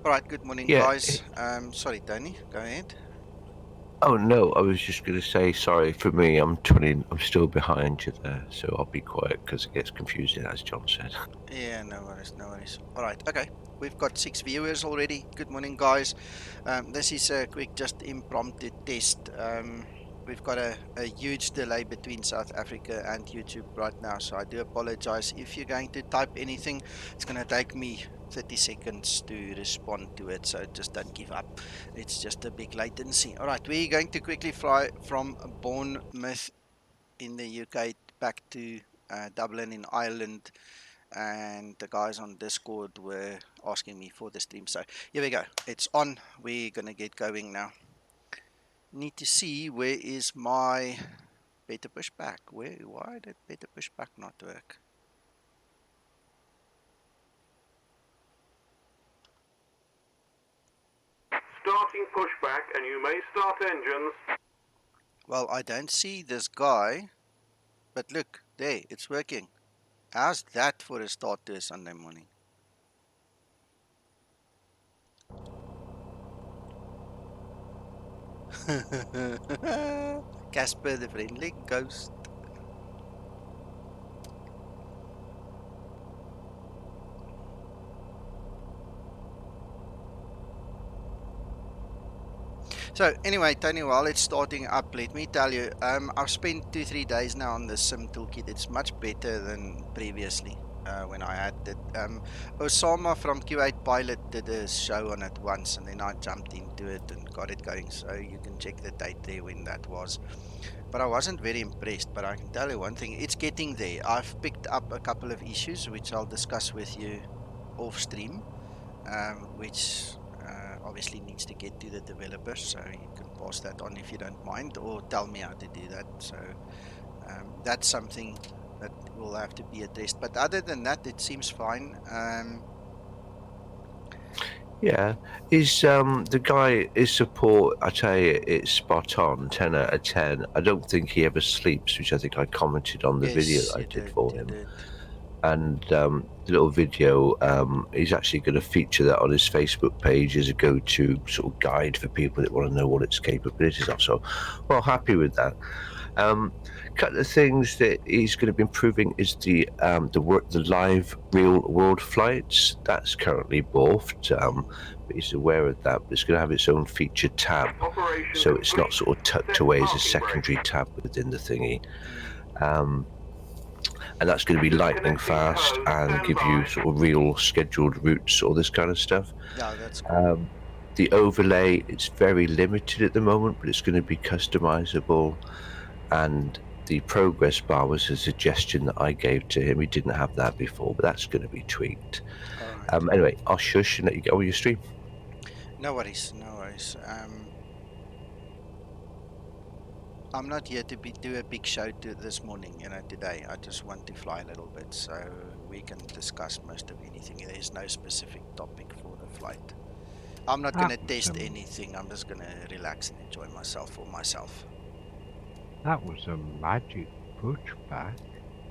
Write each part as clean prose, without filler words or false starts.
All right, good morning, Yeah. guys. Sorry, Tony, go ahead. Oh no, I was just going to say sorry for me. I'm still behind you there, so I'll be quiet because it gets confusing, as John said. Yeah, no worries, no worries. All right, okay. We've got 6 viewers already. Good morning, guys. This is a quick, just impromptu test. We've got a huge delay between South Africa and YouTube right now, so I do apologize. If you're going to type anything, it's going to take me 30 seconds to respond to it, so just don't give up. It's just a big latency. All right, we're going to quickly fly from Bournemouth in the UK back to Dublin in Ireland, and the guys on Discord were asking me for the stream. So here we go. It's on. We're gonna get going now. Need to see where is my better pushback. Why did better pushback not work? Starting pushback, and you may start engines. Well, I don't see this guy, but look, there, it's working. How's that for a start to a Sunday morning? Casper the friendly ghost. So anyway, Tony, while it's starting up, let me tell you, I've spent 2-3 days now on the sim toolkit. It's much better than previously when I had it. Osama from Q8 Pilot did a show on it once, and then I jumped into it and got it going. So you can check the date there when that was. But I wasn't very impressed. But I can tell you one thing: it's getting there. I've picked up a couple of issues which I'll discuss with you off stream, which obviously needs to get to the developer, so you can pass that on if you don't mind, or tell me how to do that. So that's something that will have to be addressed. But other than that, it seems fine. Yeah, is the guy his support? I tell you, it's spot on, 10 out of 10. I don't think he ever sleeps, which I think I commented on the video Yes, that I you did did. for You him. did. And the little video, he's actually going to feature that on his Facebook page as a go-to sort of guide for people that want to know what its capabilities are. So, well, happy with that. Couple of things that he's going to be improving is the live real world flights. That's currently morphed, but he's aware of that. But it's going to have its own featured tab, Operation so it's not complete. sort of tucked Set away as a parking secondary brake. tab within the thingy. Mm. And that's going to be lightning Disconnecting fast code. and Stand give you by. sort of real scheduled routes, all this kind of stuff. Yeah, that's cool. The overlay, it's very limited at the moment, but it's going to be customizable. And the progress bar was a suggestion that I gave to him. He didn't have that before, but that's going to be tweaked. All right. Anyway, I'll shush and let you get on your stream. No worries. No worries. I'm not here to do a big show this morning, today. I just want to fly a little bit so we can discuss most of anything. There's no specific topic for the flight. I'm not going That to was test anything. I'm just going to relax and enjoy myself for myself. that was a magic pushback.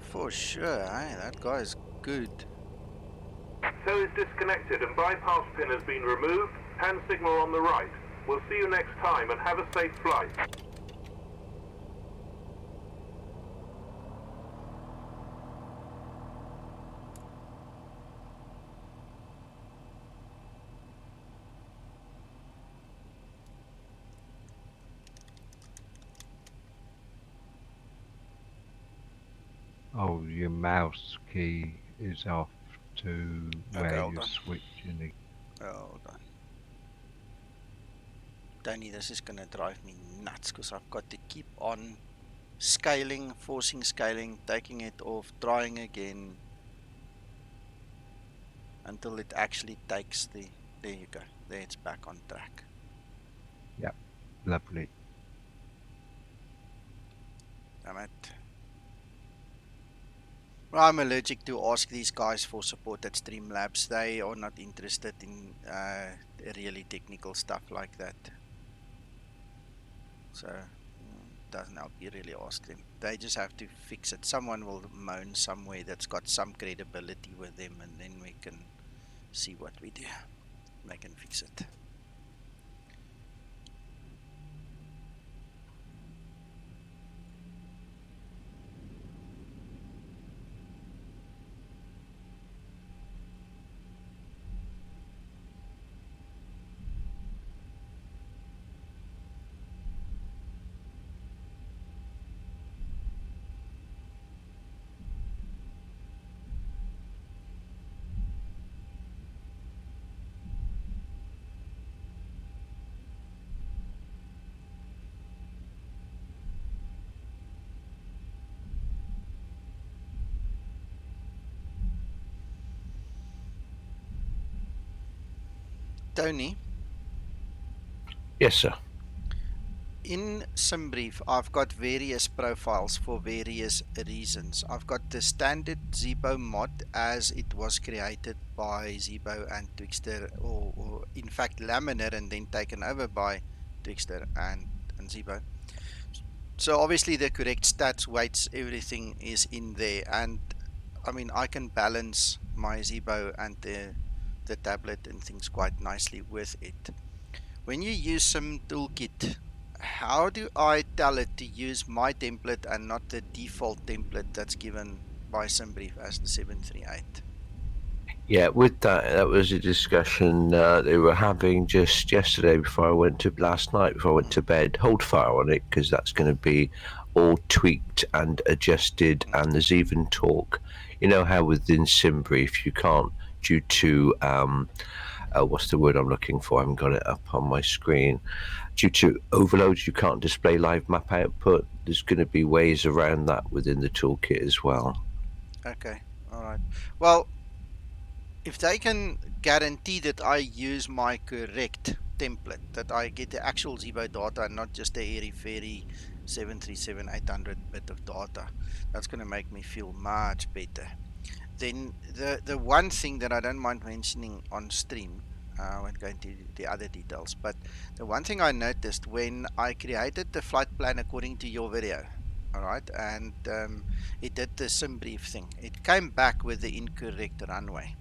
For sure, eh? That guy is good. So is disconnected and bypass pin has been removed. Hand signal on the right. We'll see you next time and have a safe flight. Oh, your mouse key is off to Okay, where hold you're on. switching it. Hold on. Danny, this is going to drive me nuts because I've got to keep on scaling, forcing scaling, taking it off, trying again until it actually takes the... There you go. There, it's back on track. Yep, lovely. Damn it. Well, I'm allergic to ask these guys for support at Streamlabs. They are not interested in really technical stuff like that. So doesn't help you really ask them. They just have to fix it. Someone will moan somewhere that's got some credibility with them, and then we can see what we do. they can fix it. Tony, Yes, sir. in SimBrief, I've got various profiles for various reasons. I've got the standard Zibo mod as it was created by Zibo and Twixter, or in fact Laminar and then taken over by Twixter and Zibo. So obviously the correct stats, weights, everything is in there, and I mean I can balance my Zibo and the tablet and things quite nicely with it. When you use some toolkit, how do I tell it to use my template and not the default template that's given by SimBrief as the 738? Yeah, with that was a discussion they were having just yesterday last night before I went to bed. Hold fire on it because that's going to be all tweaked and adjusted, and there's even talk. You know how within SimBrief you can't, due to what's the word I'm looking for? I haven't got it up on my screen. Due to overload, you can't display live map output. There's going to be ways around that within the toolkit as well. Okay, all right. Well, if they can guarantee that I use my correct template, that I get the actual Zibo data and not just the airy-fairy 737-800 bit of data, that's going to make me feel much better. Then the one thing that I don't mind mentioning on stream, I won't go into the other details, but the one thing I noticed when I created the flight plan according to your video, all right, and it did the SimBrief thing, it came back with the incorrect runway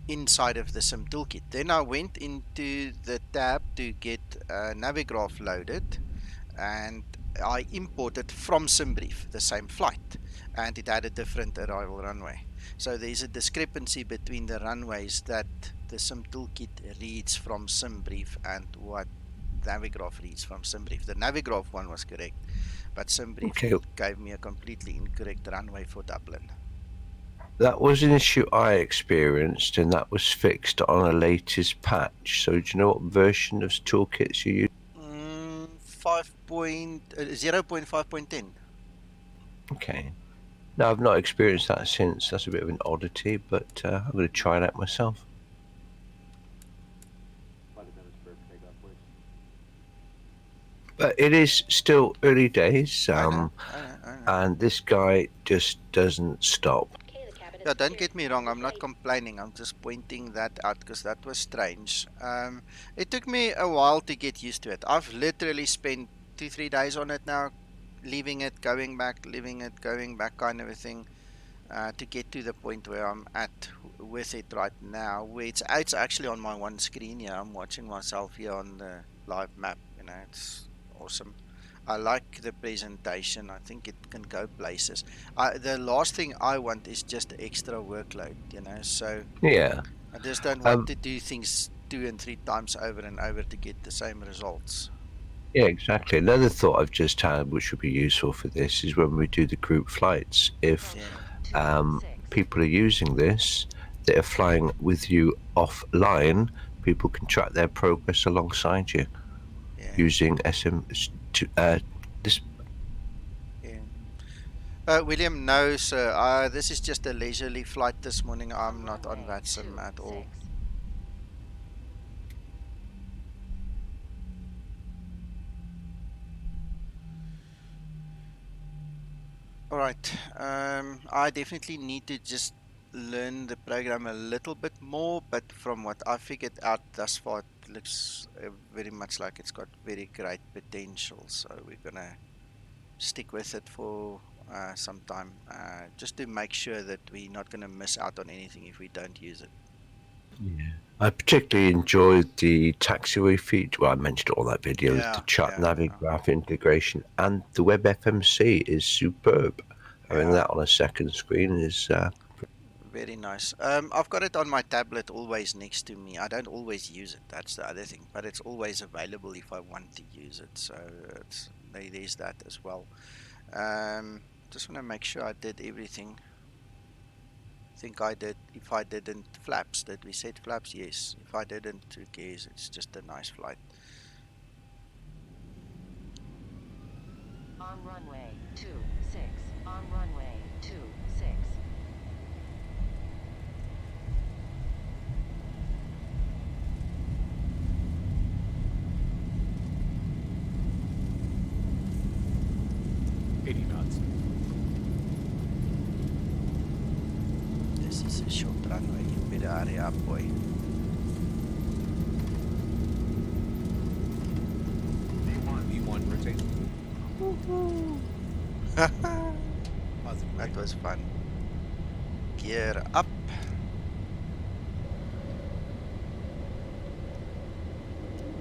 inside of the Sim toolkit. Then I went into the tab to get Navigraph loaded, and I imported from SimBrief the same flight, and it had a different arrival runway. So there's a discrepancy between the runways that the Sim toolkit reads from SimBrief and what Navigraph reads from SimBrief. The Navigraph one was correct, but SimBrief Okay. gave me a completely incorrect runway for Dublin. That was an issue I experienced, and that was fixed on a latest patch. So, do you know what version of toolkits you use? 0.5.10. Okay. No, I've not experienced that since. That's a bit of an oddity, but I'm going to try it out myself. But it is still early days, I know. and this guy just doesn't stop. Yeah, don't get me wrong, I'm not complaining, I'm just pointing that out because that was strange. It took me a while to get used to it. I've literally spent 2-3 days on it now, leaving it, going back, leaving it, going back, kind of a thing, to get to the point where I'm at with it right now, where it's actually on my one screen here. I'm watching myself here on the live map, it's awesome. I like the presentation. I think it can go places. The last thing I want is just extra workload, so Yeah. I just don't want to do things 2 and 3 times over and over to get the same results. Yeah, exactly. Another thought I've just had, which would be useful for this, is when we do the group flights. If people are using this, that are flying with you offline, people can track their progress alongside you using this. William, no, sir. This is just a leisurely flight this morning. I'm not on VATSIM at all. All right. I definitely need to just learn the program a little bit more, but from what I figured out thus far, it looks very much like it's got very great potential. So we're gonna stick with it for some time, just to make sure that we're not gonna miss out on anything if we don't use it. Yeah. I particularly enjoyed the taxiway feature. Well, I mentioned it on that video. Is the chat Yeah. navigraph integration and the web FMC is superb. Having Yeah. that on a second screen is Very nice. I've got it on my tablet always next to me. I don't always use it. That's the other thing, but it's always available if I want to use it. So there's that as well. Just want to make sure I did everything. Think I did. If I didn't, flaps. Did we set flaps? Yes. If I didn't, who cares? It's just a nice flight. On runway 26. On runway 26. This is a short runway. You better hurry up, boy. V1 rotate. That was fun. Gear up.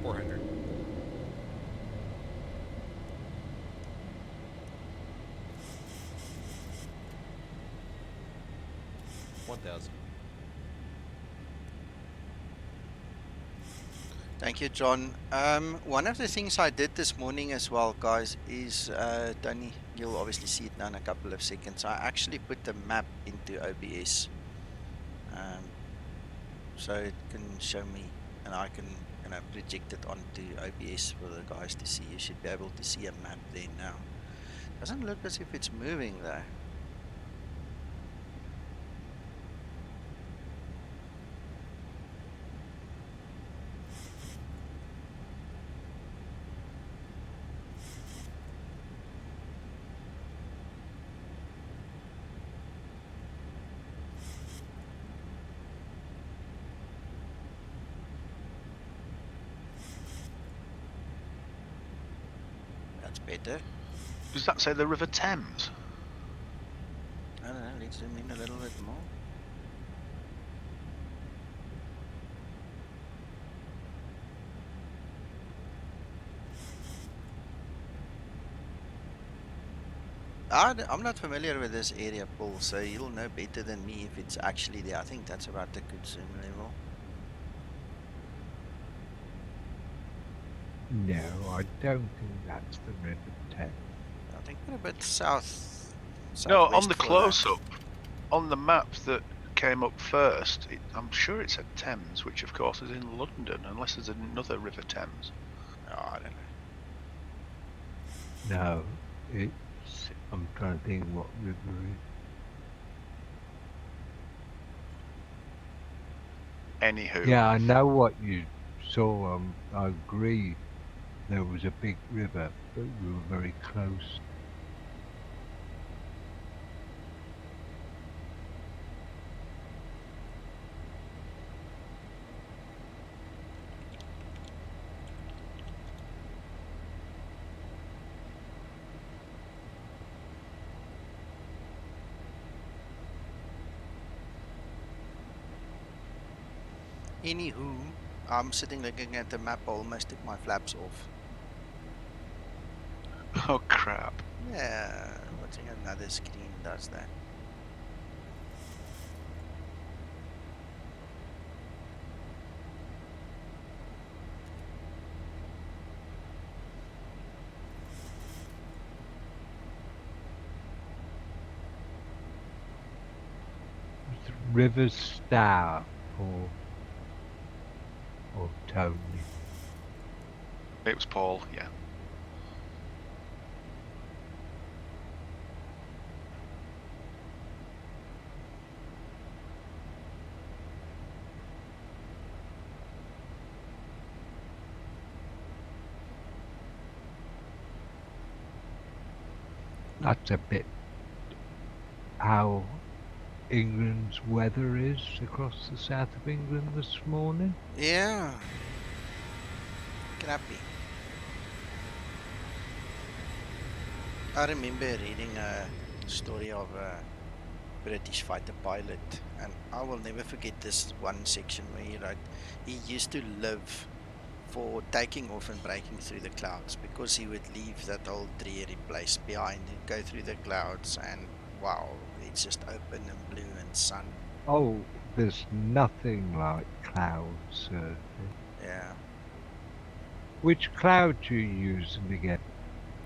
$400. $1,000. Thank you, John. One of the things I did this morning as well, guys, is Tony, you'll obviously see it now in a couple of seconds. I actually put the map into OBS, so it can show me, and I can, project it onto OBS for the guys to see. You should be able to see a map there now. Doesn't look as if it's moving though. That's better. Does that say the River Thames? I don't know, let's zoom in a little bit more. I'm not familiar with this area, Paul, so you'll know better than me if it's actually there. I think that's about the good zoom level. No, I don't think that's the River Thames. I think we're a bit south. No, on southwest the for that. close-up, on the map that came up first, I'm sure it said Thames, which of course is in London, unless there's another River Thames. Oh, I don't know. No, it's. I'm trying to think what river is. Anywho. Yeah, I know what you saw. I agree. There was a big river, but we were very close. Anywho, I'm sitting looking at the map. I almost took my flaps off. Oh crap. Yeah, watching another screen does that. It's River Stour or Tony. It was Paul, yeah. That's a bit how England's weather is across the south of England this morning. Yeah. Crappy. I remember reading a story of British fighter pilot, and I will never forget this one section where he wrote he used to live for taking off and breaking through the clouds, because he would leave that old dreary place behind and go through the clouds, and wow, it's just open and blue and sun. Oh, there's nothing like cloud surfing. Yeah, Which cloud do you using again?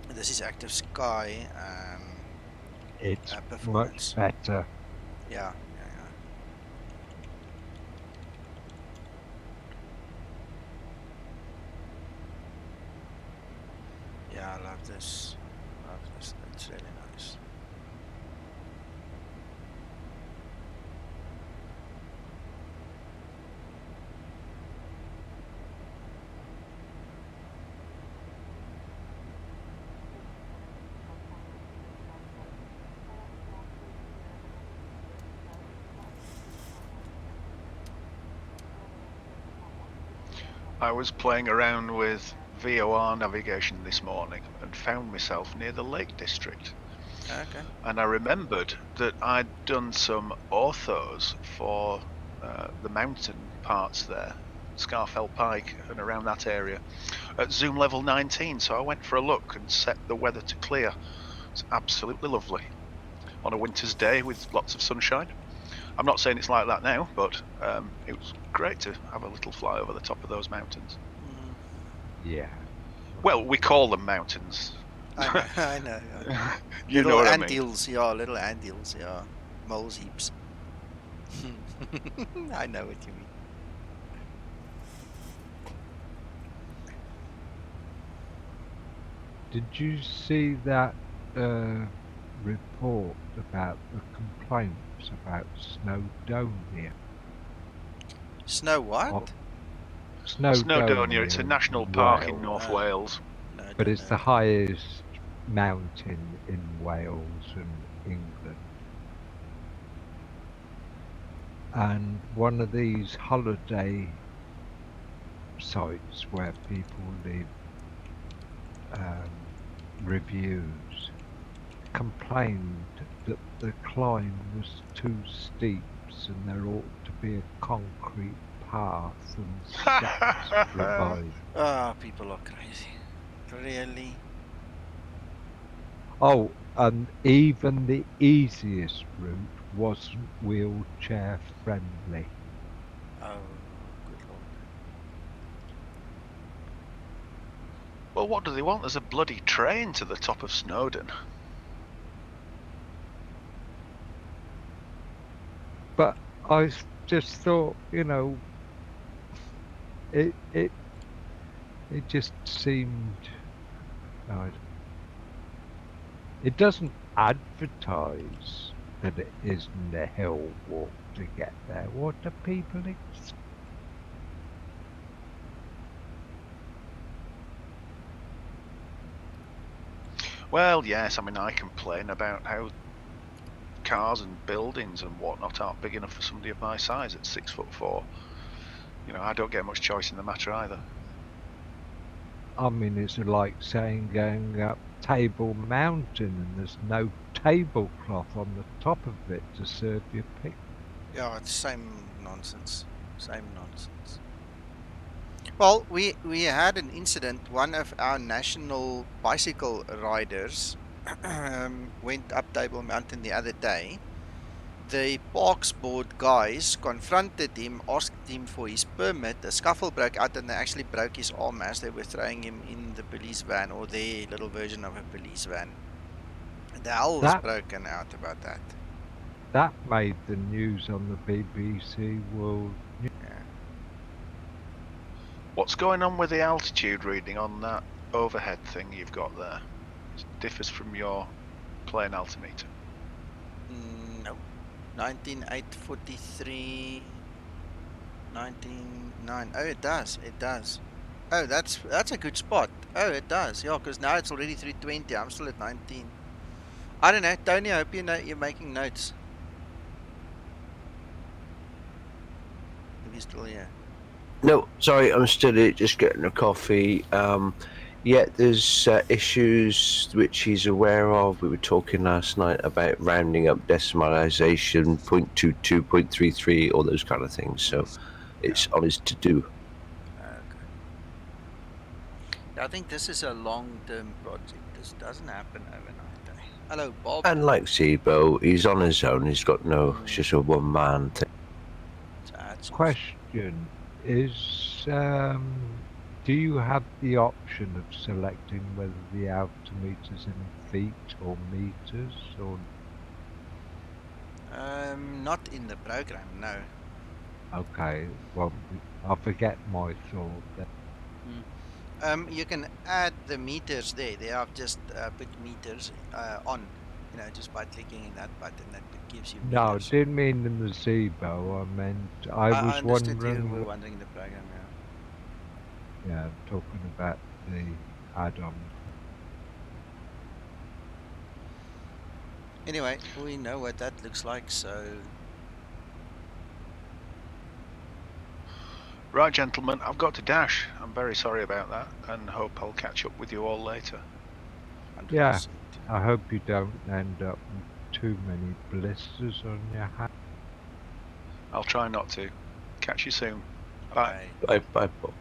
this is active sky It's much performance. better. Yeah. Yeah, I love this. It's really nice. I was playing around with VOR navigation this morning and found myself near the Lake District. Okay. And I remembered that I'd done some orthos for the mountain parts there, Scarfell Pike and around that area, at zoom level 19. So I went for a look and set the weather to clear. It's absolutely lovely on a winter's day with lots of sunshine. I'm not saying it's like that now, but it was great to have a little fly over the top of those mountains. Yeah. Well, we call them mountains. I know, I know. Yeah. You know Little what I mean. anthills, yeah, little anthills, yeah. Moles heaps. I know what you mean. Did you see that report about the complaints about Snowdonia? Snow what? Oh, Snowdonia, it's a national park in North Oh. Wales. No, I but don't it's know. the highest mountain in Wales and England. And one of these holiday sites where people leave reviews complained that the climb was too steep and there ought to be a concrete path and steps provided. Ah, people are crazy. Really? Oh, and even the easiest route wasn't wheelchair friendly. Oh, good lord. Well, what do they want? There's a bloody train to the top of Snowdon. But I just thought, you know, it just seemed. It doesn't advertise that it isn't a hill walk to get there. What do people expect? Well, yes, I mean, I complain about how cars and buildings and whatnot aren't big enough for somebody of my size at 6'4". You know, I don't get much choice in the matter either. I mean, it's like saying going up Table Mountain and there's no tablecloth on the top of it to serve your pick. Yeah, it's same nonsense. Same nonsense. Well, we had an incident. One of our national bicycle riders went up Table Mountain the other day. The Parks Board guys confronted him, asked him for his permit. A scuffle broke out and they actually broke his arm as they were throwing him in the police van, or their little version of a police van. The hell was broken out about that. That made the news on the BBC World News. Yeah. What's going on with the altitude reading on that overhead thing you've got there? It differs from your plane altimeter. No. 19843 199. Oh, it does. It does. Oh, that's a good spot. Oh, it does. Yeah, because now it's already 320. I'm still at 19. I don't know, Tony. I hope you know you're making notes. If you're still here. No, sorry, I'm still here, just getting a coffee. Yeah, there's issues which he's aware of. We were talking last night about rounding up decimalisation, 0.22, 0.33, all those kind of things. So it's on his to-do. Okay. I think this is a long-term project. This doesn't happen overnight. Eh? Hello, Bob. And like Sibo, he's on his own. He's got no, it's Mm, just a one-man thing. so hats off. Question is, do you have the option of selecting whether the altimeter's in feet or meters, or Not in the program, no. okay? Well, I forget my thought. You can add the meters there. They have just put meters on, just by clicking in that button that gives you No, I meters. didn't mean in the Zebo. I meant I was understood you wondering. were wondering the program, yeah. Yeah, talking about the add-on. Anyway, we know what that looks like, so Right, gentlemen, I've got to dash. I'm very sorry about that, and hope I'll catch up with you all later. 100%. Yeah, I hope you don't end up with too many blisters on your hand. I'll try not to. Catch you soon. Bye. Okay. Bye, Bob.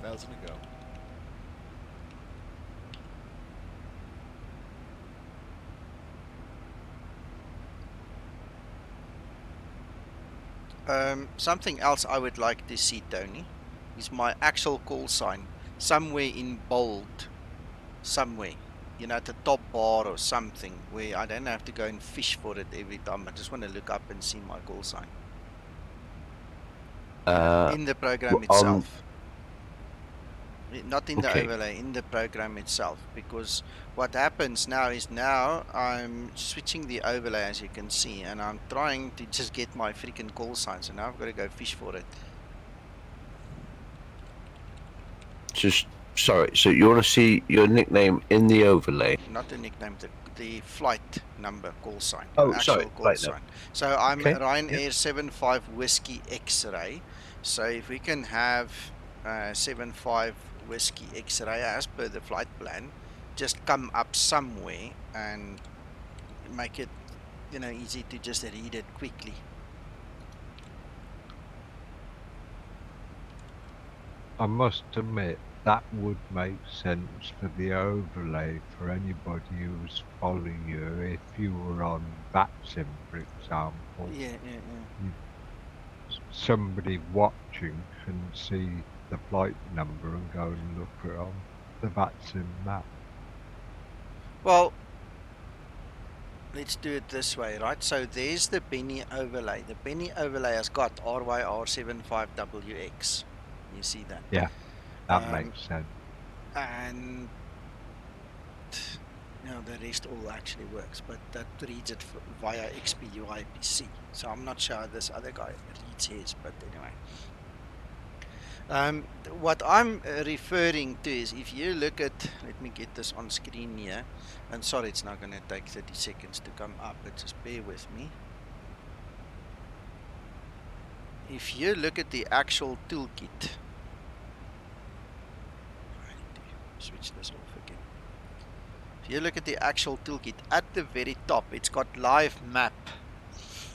Thousand to go. Something else I would like to see, Tony, is my actual call sign somewhere in bold, somewhere, at the top bar or something, where I don't have to go and fish for it every time. I just want to look up and see my call sign in the program itself. Not in the overlay, in the program itself, because what happens now is I'm switching the overlay, as you can see, and I'm trying to just get my freaking call sign, so now I've got to go fish for it. Just sorry. So you want to see your nickname in the overlay? Not the nickname, the flight number call sign. Oh, actual sorry, call right, sign. So I'm Okay, Ryanair 75 Whiskey X-ray. So if we can have 75 Whiskey X-ray as per the flight plan, just come up somewhere and make it, easy to just read it quickly. I must admit, that would make sense for the overlay for anybody who's following you. If you were on VATSIM, for example, Yeah. somebody watching can see the flight number and go and look it on the VATSIM map. Well, let's do it this way, right? So there's the penny overlay. The penny overlay has got RYR75WX. You see that? Yeah, that makes sense. And the rest all actually works, but that reads it via XPUIPC. So I'm not sure how this other guy reads his, but anyway. What I'm referring to is, if you look at, let me get this on screen here, and sorry it's not going to take 30 seconds to come up, but just bear with me. If you look at the actual toolkit, I need to switch this off again. If you look at the actual toolkit, at the very top it's got live map.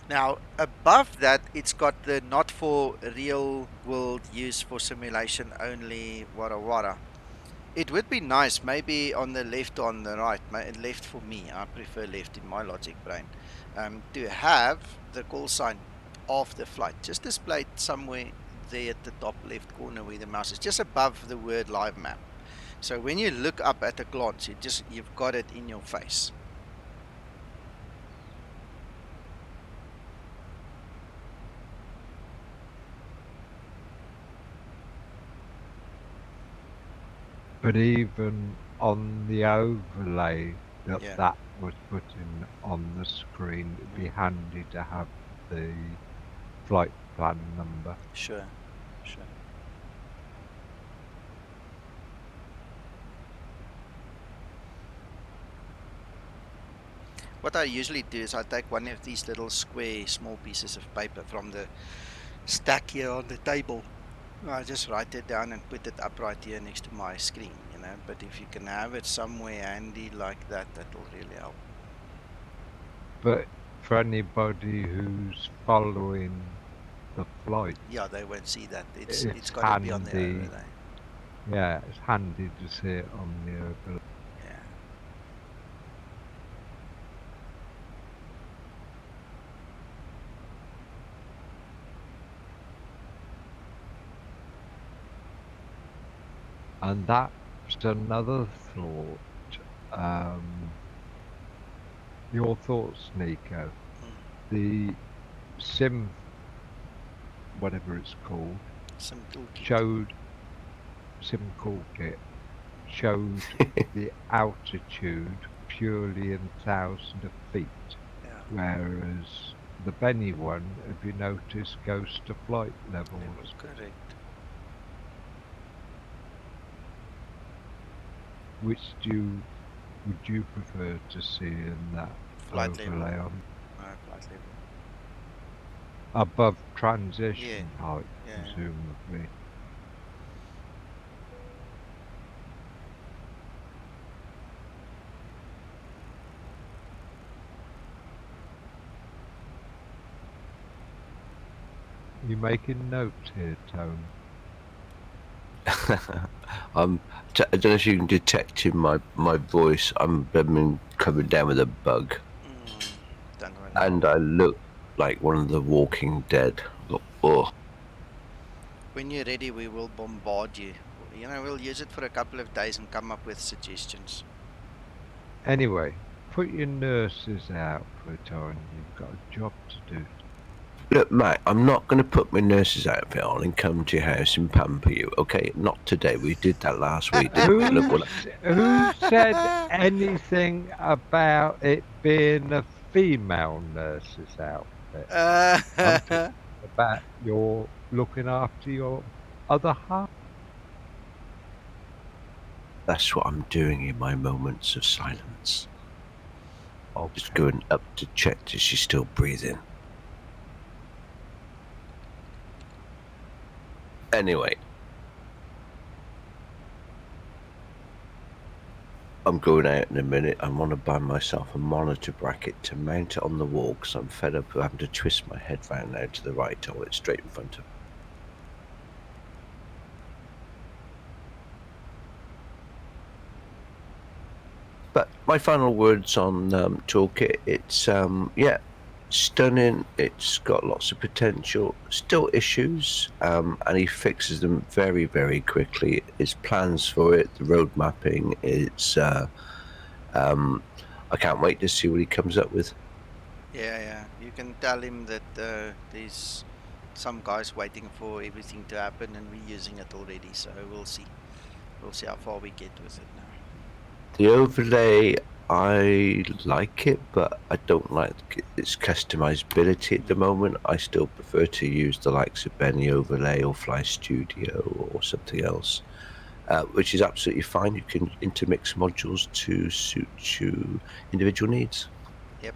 Now above that it's got the not for real world use, for simulation only, wada. It would be nice maybe on the left or on the right, left for me, I prefer left in my logic brain, to have the call sign of the flight just displayed somewhere there at the top left corner where the mouse is, just above the word live map. So when you look up at a glance, you've got it in your face. But even on the overlay that was put in on the screen, it'd be handy to have the flight plan number. Sure. What I usually do is I take one of these little square small pieces of paper from the stack here on the table. I just write it down and put it up right here next to my screen, you know. But if you can have it somewhere handy like that, that'll really help. But for anybody who's following the flight, Yeah, they won't see that. It's it's got to be on the handy. overlay. Yeah, it's handy to see it on the overlay. Yeah. And that's another thought. Your thoughts, Nico. The sim, whatever it's called, Some toolkit. showed sim toolkit showed the altitude purely in thousands of feet, Yeah. whereas the Benny one, if you notice, goes to flight levels. Correct. Which would you prefer to see in that Flight level. overlay on Flight level. above transition Yeah. height, Yeah. presumably? You making notes here, Tone? I don't know if you can detect in my voice. I've been coming down with a bug, Don't worry. and I look like one of the Walking Dead. Oh, When you're ready, we will bombard you. You know, we'll use it for a couple of days and come up with suggestions. Anyway, put your nurses out for a time. You've got a job to do. look, Matt, I'm not going to put my nurse's outfit on and come to your house and pamper you. Okay, not today. We did that last week. Didn't we? Look what Who said anything about it being a female nurse's outfit? I'm talking about your looking after your other half. That's what I'm doing in my moments of silence. Just going up to check if she's still breathing. Anyway, I'm going out in a minute. I want to buy myself a monitor bracket to mount it on the wall because I'm fed up of having to twist my head round now to the right. I want it straight in front of me. But my final words on Toolkit, it's, yeah, stunning. It's got lots of potential, still issues, and he fixes them very, very quickly. His plans for it, the road mapping, it's, I can't wait to see what he comes up with. Yeah. You can tell him that there's some guys waiting for everything to happen and we're using it already. So we'll see. We'll see how far we get with it now. The overlay, I like it, but I don't like its customizability at the moment. I still prefer to use the likes of Benny Overlay or Fly Studio or something else, which is absolutely fine. You can intermix modules to suit your individual needs. Yep.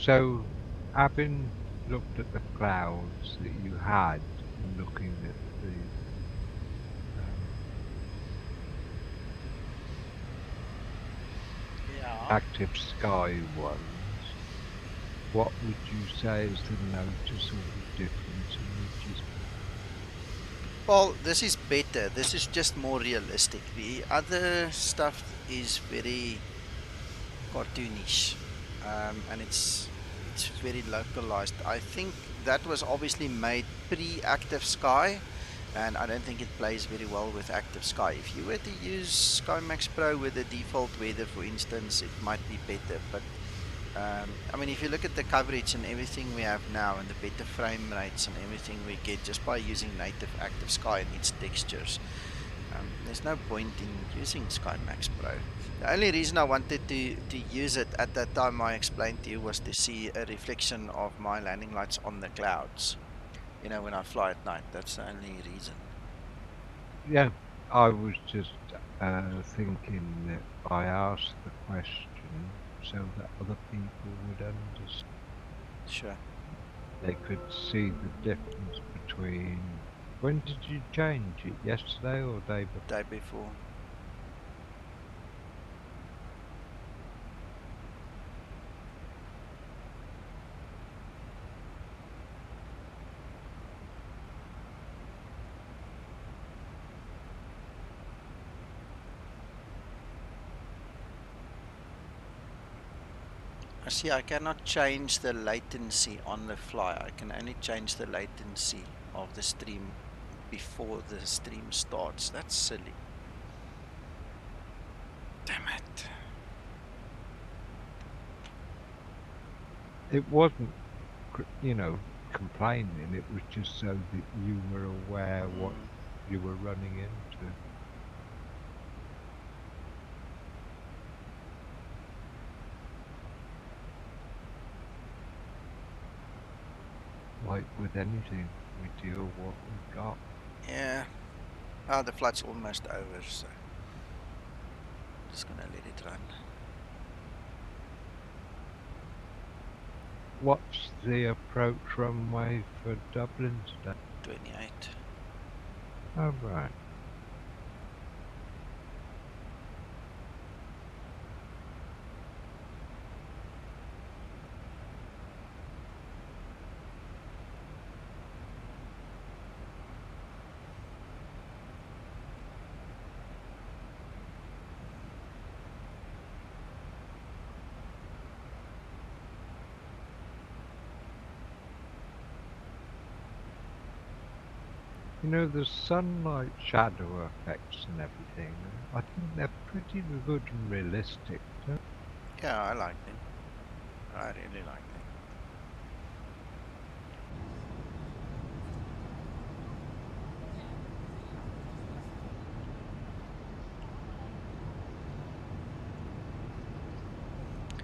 So, having looked at the clouds that you had, and looking at the Yeah. active sky ones, what would you say is the noticeable difference in which is Well, this is better. This is just more realistic. The other stuff is very cartoonish, and it's very localized. I think that was obviously made pre-active sky, and I don't think it plays very well with active sky. If you were to use SkyMax Pro with the default weather, for instance, it might be better. But I mean, if you look at the coverage and everything we have now, and the better frame rates and everything we get just by using native active sky and its textures, there's no point in using SkyMax Pro. The only reason I wanted to use it at that time I explained to you was to see a reflection of my landing lights on the clouds. You know, when I fly at night, that's the only reason. Yeah, I was just thinking that I asked the question so that other people would understand. Sure. They could see the difference between. When did you change it? Yesterday or day before? Day before. See, I cannot change the latency on the fly. I can only change the latency of the stream before the stream starts. That's silly. Damn it. It wasn't, complaining. It was just so that you were aware what you were running into. Like with anything, we deal what we got. Yeah. Oh, the flight's almost over, so just gonna let it run. What's the approach runway for Dublin today? 28. Oh, right. You know, the sunlight shadow effects and everything, I think they're pretty good and realistic, don't they? Yeah, I like them. I really like them.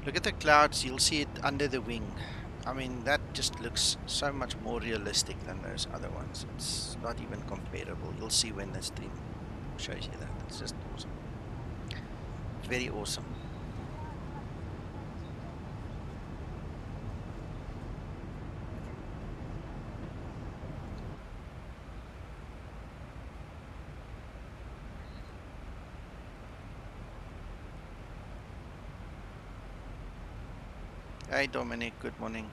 Look at the clouds, you'll see it under the wing. I mean, that just looks so much more realistic than those other ones. It's not even comparable. You'll see when the stream shows you that. It's just awesome. Very awesome. Hey Dominic, good morning.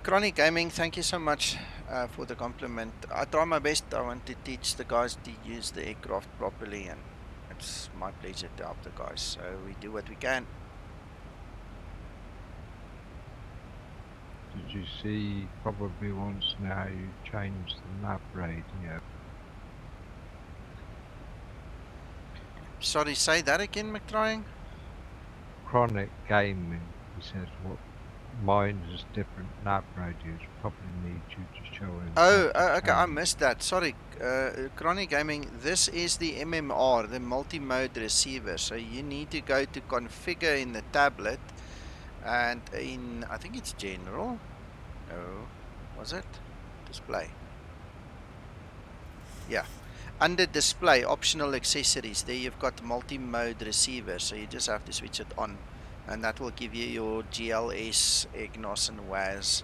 Chronic Gaming, thank you so much for the compliment. I try my best. I want to teach the guys to use the aircraft properly, and it's my pleasure to help the guys. So we do what we can. Did you see, probably once now, you changed the nav radio? Sorry, say that again, McTrying? Chronic Gaming, he says, what mine is different nav radios, probably need you to show him. Oh, okay, I missed that. Sorry, Chronic Gaming, this is the MMR, the multi-mode receiver. So you need to go to configure in the tablet, and in, I think it's general. No, was it? Display. Yeah. Under display, optional accessories, there you've got multi-mode receiver, so you just have to switch it on and that will give you your GLS, EGNOS and WAS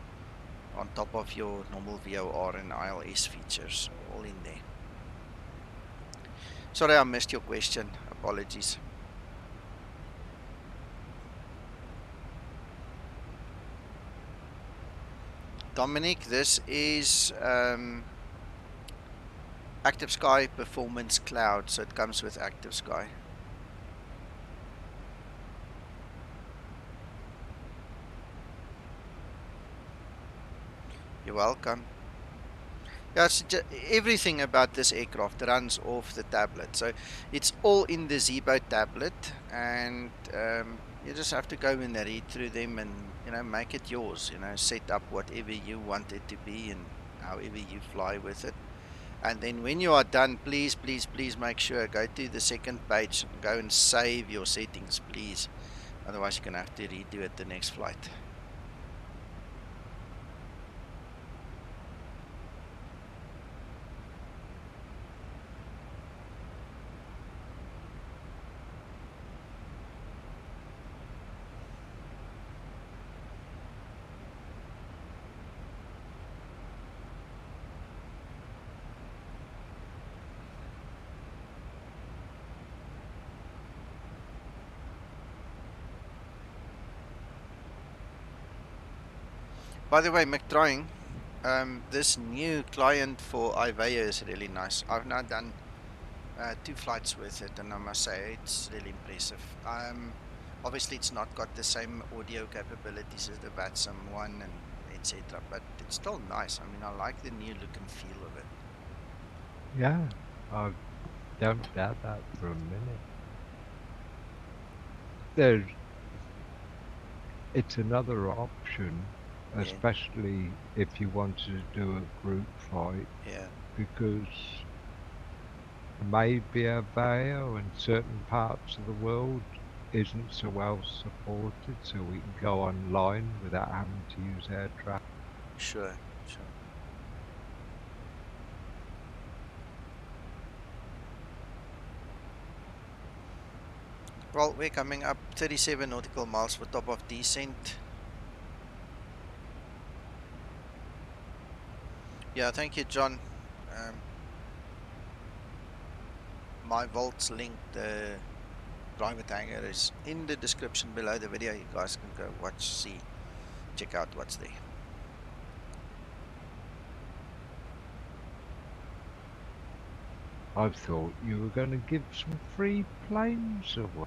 on top of your normal VOR and ILS features, all in there. Sorry I missed your question, apologies. Dominic, this is Active Sky Performance Cloud, so it comes with Active Sky. You're welcome. Yeah, everything about this aircraft runs off the tablet, so it's all in the Zebo tablet, and you just have to go in there, read through them, and make it yours. Set up whatever you want it to be and however you fly with it. And then when you are done, please, please, please make sure go to the second page and go and save your settings, please. Otherwise, you're gonna have to redo it the next flight. By the way, McDrawing, this new client for Ivea is really nice. I've now done 2 flights with it, and I must say it's really impressive. Obviously, it's not got the same audio capabilities as the VATSIM one, and etc. But it's still nice. I mean, I like the new look and feel of it. Yeah, I don't doubt that for a minute. It's another option, Yeah. especially if you wanted to do a group flight, Yeah. because maybe a Aveo in certain parts of the world isn't so well supported, so we can go online without having to use air traffic. Sure. Well, we're coming up 37 nautical miles for top of descent. Yeah, thank you, John. My Volts link, the private hangar, is in the description below the video. You guys can go watch, check out what's there. I thought you were going to give some free planes away.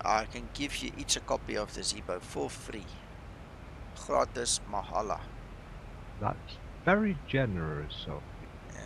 I can give you each a copy of the Zebo for free. Gratis mahala. That's very generous of you. Yeah.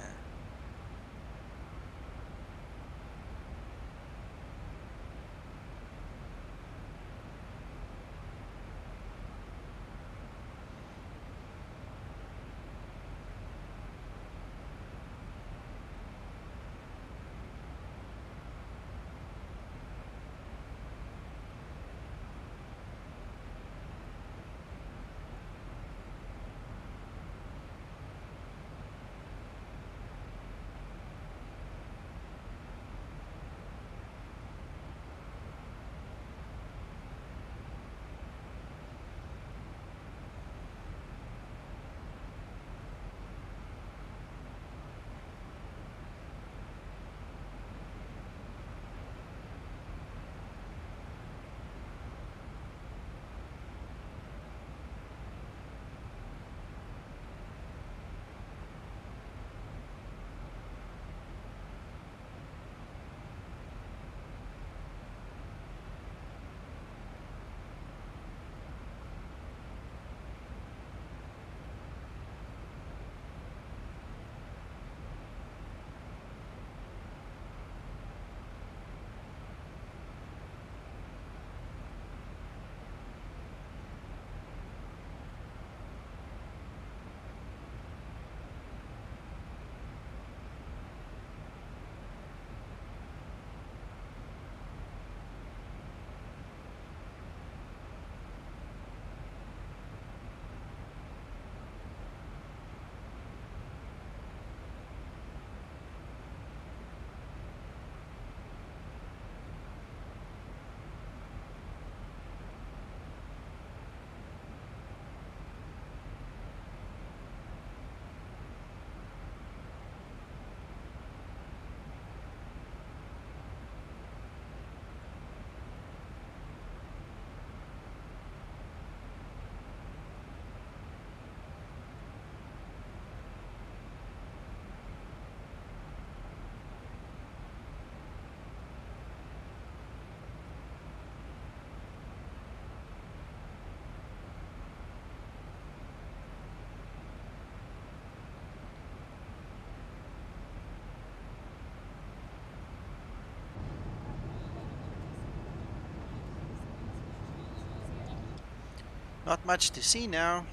Not much to see now.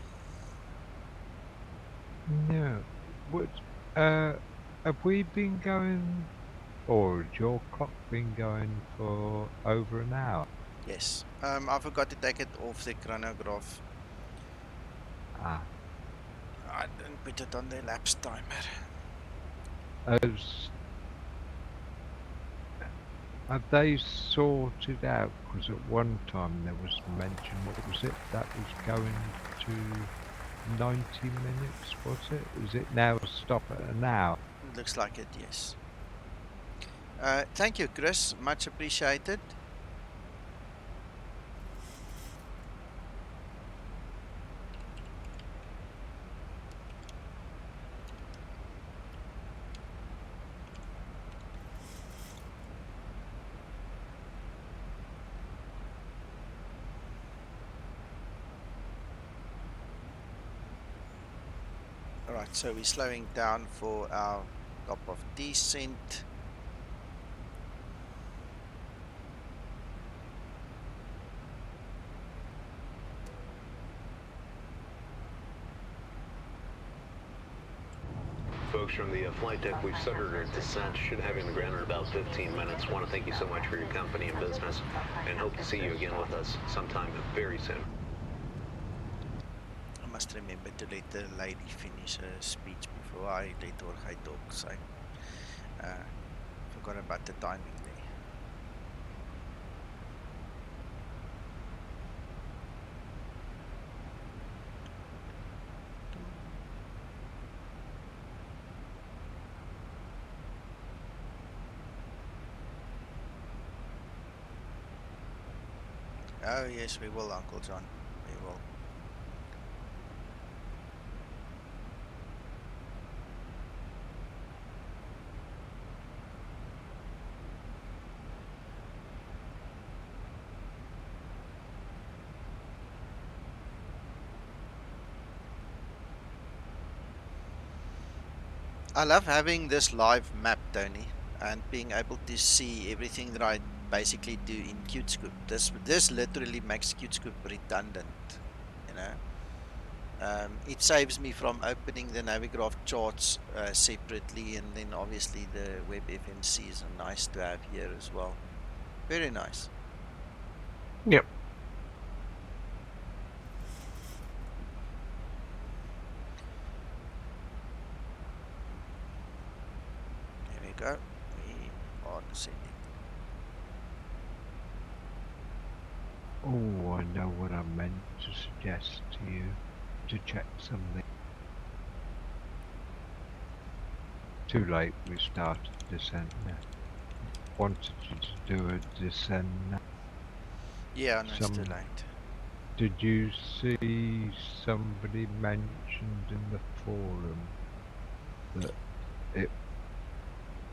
No. What? Have we been going, or has your clock been going for over an hour? Yes. I forgot to take it off the chronograph. Ah. I didn't put it on the elapsed timer. Have they sorted out? Because at one time there was mention, what was it? That was going to 90 minutes, was it? Is it now stop at an hour? Looks like it, yes. Thank you, Chris. Much appreciated. Alright, so we're slowing down for our top of descent. Folks from the flight deck, we've started our descent. Should have you on the ground in about 15 minutes. Want to thank you so much for your company and business, and hope to see you again with us sometime very soon. I must remember to let the lady finish her speech before I let her talk, so forgot about the timing there. Oh yes, we will, Uncle John. We will. I love having this live map, Tony, and being able to see everything that I basically do in QtScoop. This literally makes QtScoop redundant, you know. It saves me from opening the Navigraph charts separately, and then obviously the WebFMCs are nice to have here as well. Very nice. Yep. There we go. We are descending. Oh, I know what I meant to suggest to you, to check something. Too late, we started descent now. Wanted you to do a descent now. Yeah, no, it's too late. Did you see somebody mentioned in the forum that it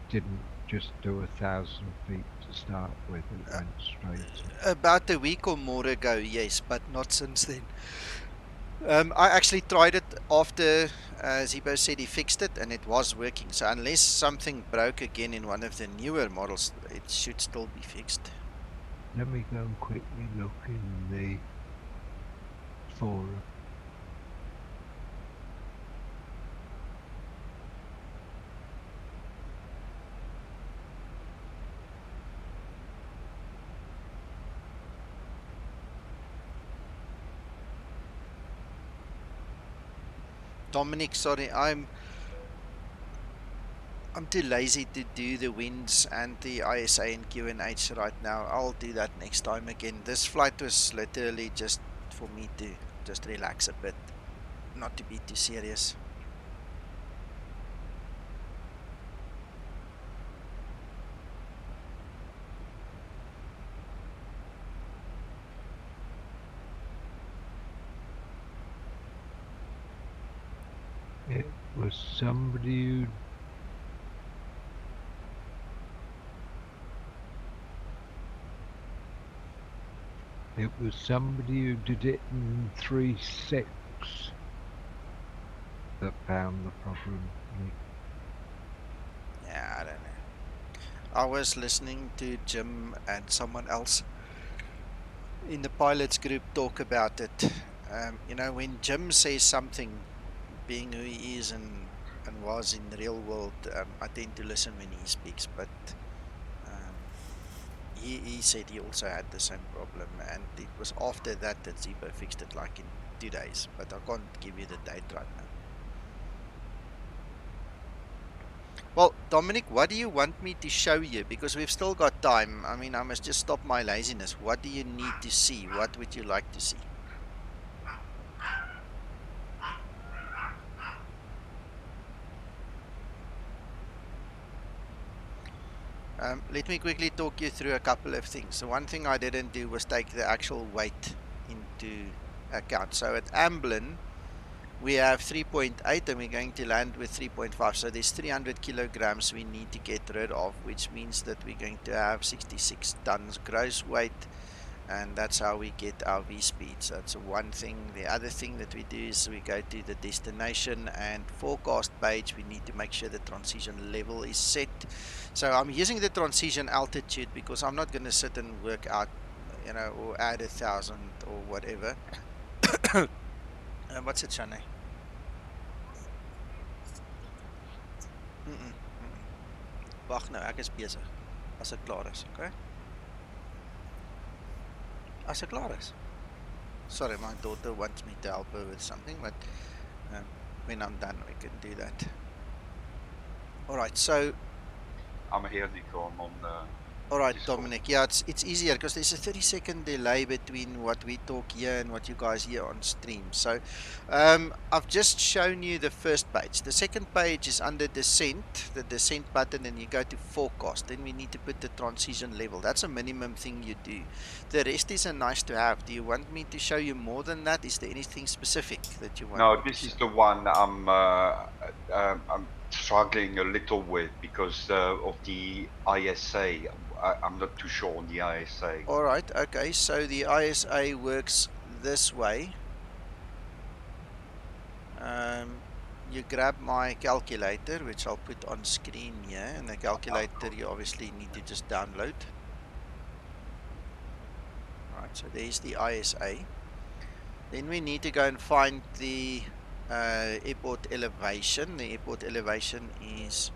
didn't just do 1,000 feet to start with, it went straight? About a week or more ago, yes, but not since then. I actually tried it after Zibo said he fixed it, and it was working. So unless something broke again in one of the newer models, it should still be fixed. Let me go and quickly look in the forum. Dominic, sorry, I'm too lazy to do the winds and the ISA and KENET right now. I'll do that next time again. This flight was literally just for me to just relax a bit, not to be too serious. It was somebody who did it in 3.6 that found the problem. Yeah, I don't know. I was listening to Jim and someone else in the pilots group talk about it, You know, when Jim says something, being who he is and was in the real world, I tend to listen when he speaks. But he said he also had the same problem, and it was after that that Zibo fixed it, like in 2 days. But I can't give you the date right now. Well, Dominic, what do you want me to show you? Because we've still got time. I mean, I must just stop my laziness. What do you need to see? What would you like to see? Let me quickly talk you through a couple of things. So one thing I didn't do was take the actual weight into account. So at ABLIN, we have 3.8 and we're going to land with 3.5. So there's 300 kilograms we need to get rid of, which means that we're going to have 66 tons gross weight. And that's how we get our V-speeds. That's one thing. The other thing that we do is we go to the destination and forecast page. We need to make sure the transition level is set. So I'm using the transition altitude because I'm not going to sit and work out, you know, or add 1,000 or whatever. What's it, Shane? Wag nou, ek is besig. As dit klaar is, okay? As ek klaar is. Sorry, my daughter wants me to help her with something, but when I'm done, we can do that. Alright, so... I'm here, Nico. I'm on Alright, Discord. Dominic. Yeah, it's easier because there's a 30-second delay between what we talk here and what you guys hear on stream. So, I've just shown you the first page. The second page is under descent, the descent button, and you go to forecast. Then we need to put the transition level. That's a minimum thing you do. The rest is a nice to have. Do you want me to show you more than that? Is there anything specific that you want? No, this is the one I'm struggling a little with because of the ISA. I'm not too sure on the ISA. Alright, okay, so the ISA works this way. You grab my calculator, which I'll put on screen here, and the calculator you obviously need to just download. Alright, so there's the ISA. Then we need to go and find the airport elevation. The airport elevation is,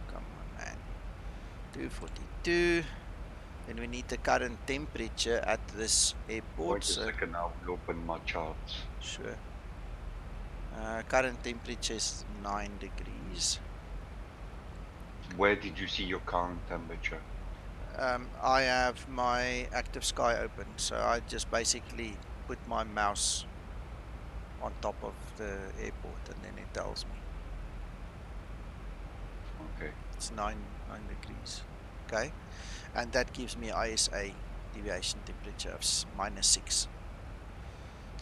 come on man, 242. Then we need the current temperature at this airport. Wait a second, I will open my charts. Sure. Current temperature is 9 degrees. Where did you see your current temperature? I have my active sky open, so I just basically put my mouse on top of the airport and then it tells me. Okay. It's 9 degrees. Okay. And that gives me ISA deviation temperature of -6.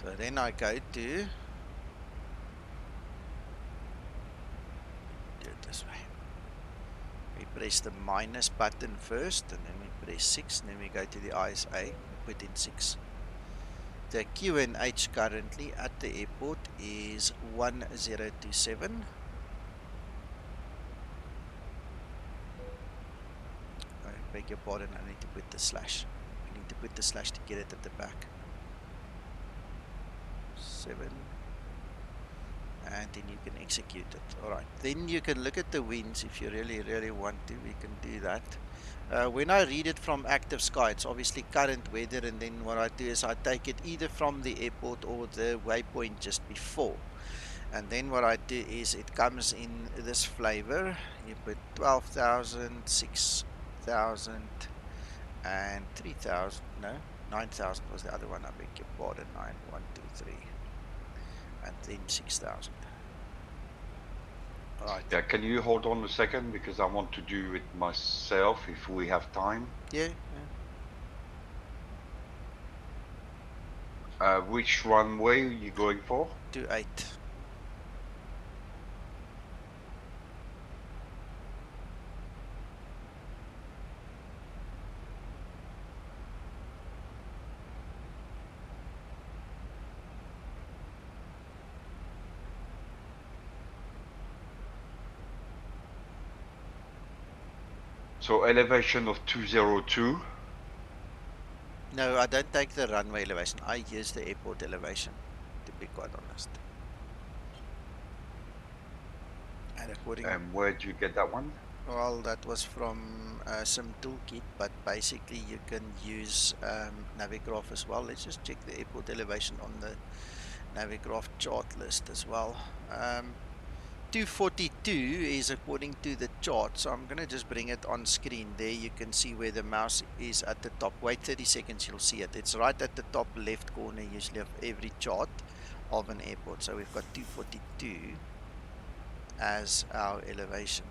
So then I go to, do it this way. We press the minus button first, and then we press 6, and then we go to the ISA, put in 6. The QNH currently at the airport is 1027. I beg your pardon, I need to put the slash. I need to put the slash to get it at the back. 7. And then you can execute it. Alright, then you can look at the winds if you really want to. We can do that. When I read it from active sky, it's obviously current weather, and then what I do is I take it either from the airport or the waypoint just before. And then what I do is it comes in this flavor. You put 12,000, 6,000 and 3,000. No, 9,000 was the other one. I beg your pardon. 9, 1, 2, 3. And then 6,000. Alright. Yeah, can you hold on a second because I want to do it myself if we have time. Yeah. Which runway are you going for? 28. So elevation of 202. No, I don't take the runway elevation. I use the airport elevation. be quite honest. And according, Where did you get that one? well, that was from some toolkit, but basically you can use Navigraph as well. Let's just check the airport elevation on the Navigraph chart list as well. 242 is according to the chart, so I'm gonna just bring it on screen. There you can see where the mouse is at the top. Wait 30 seconds, you'll see it. It's right at the top left corner usually of every chart of an airport. So we've got 242 as our elevation.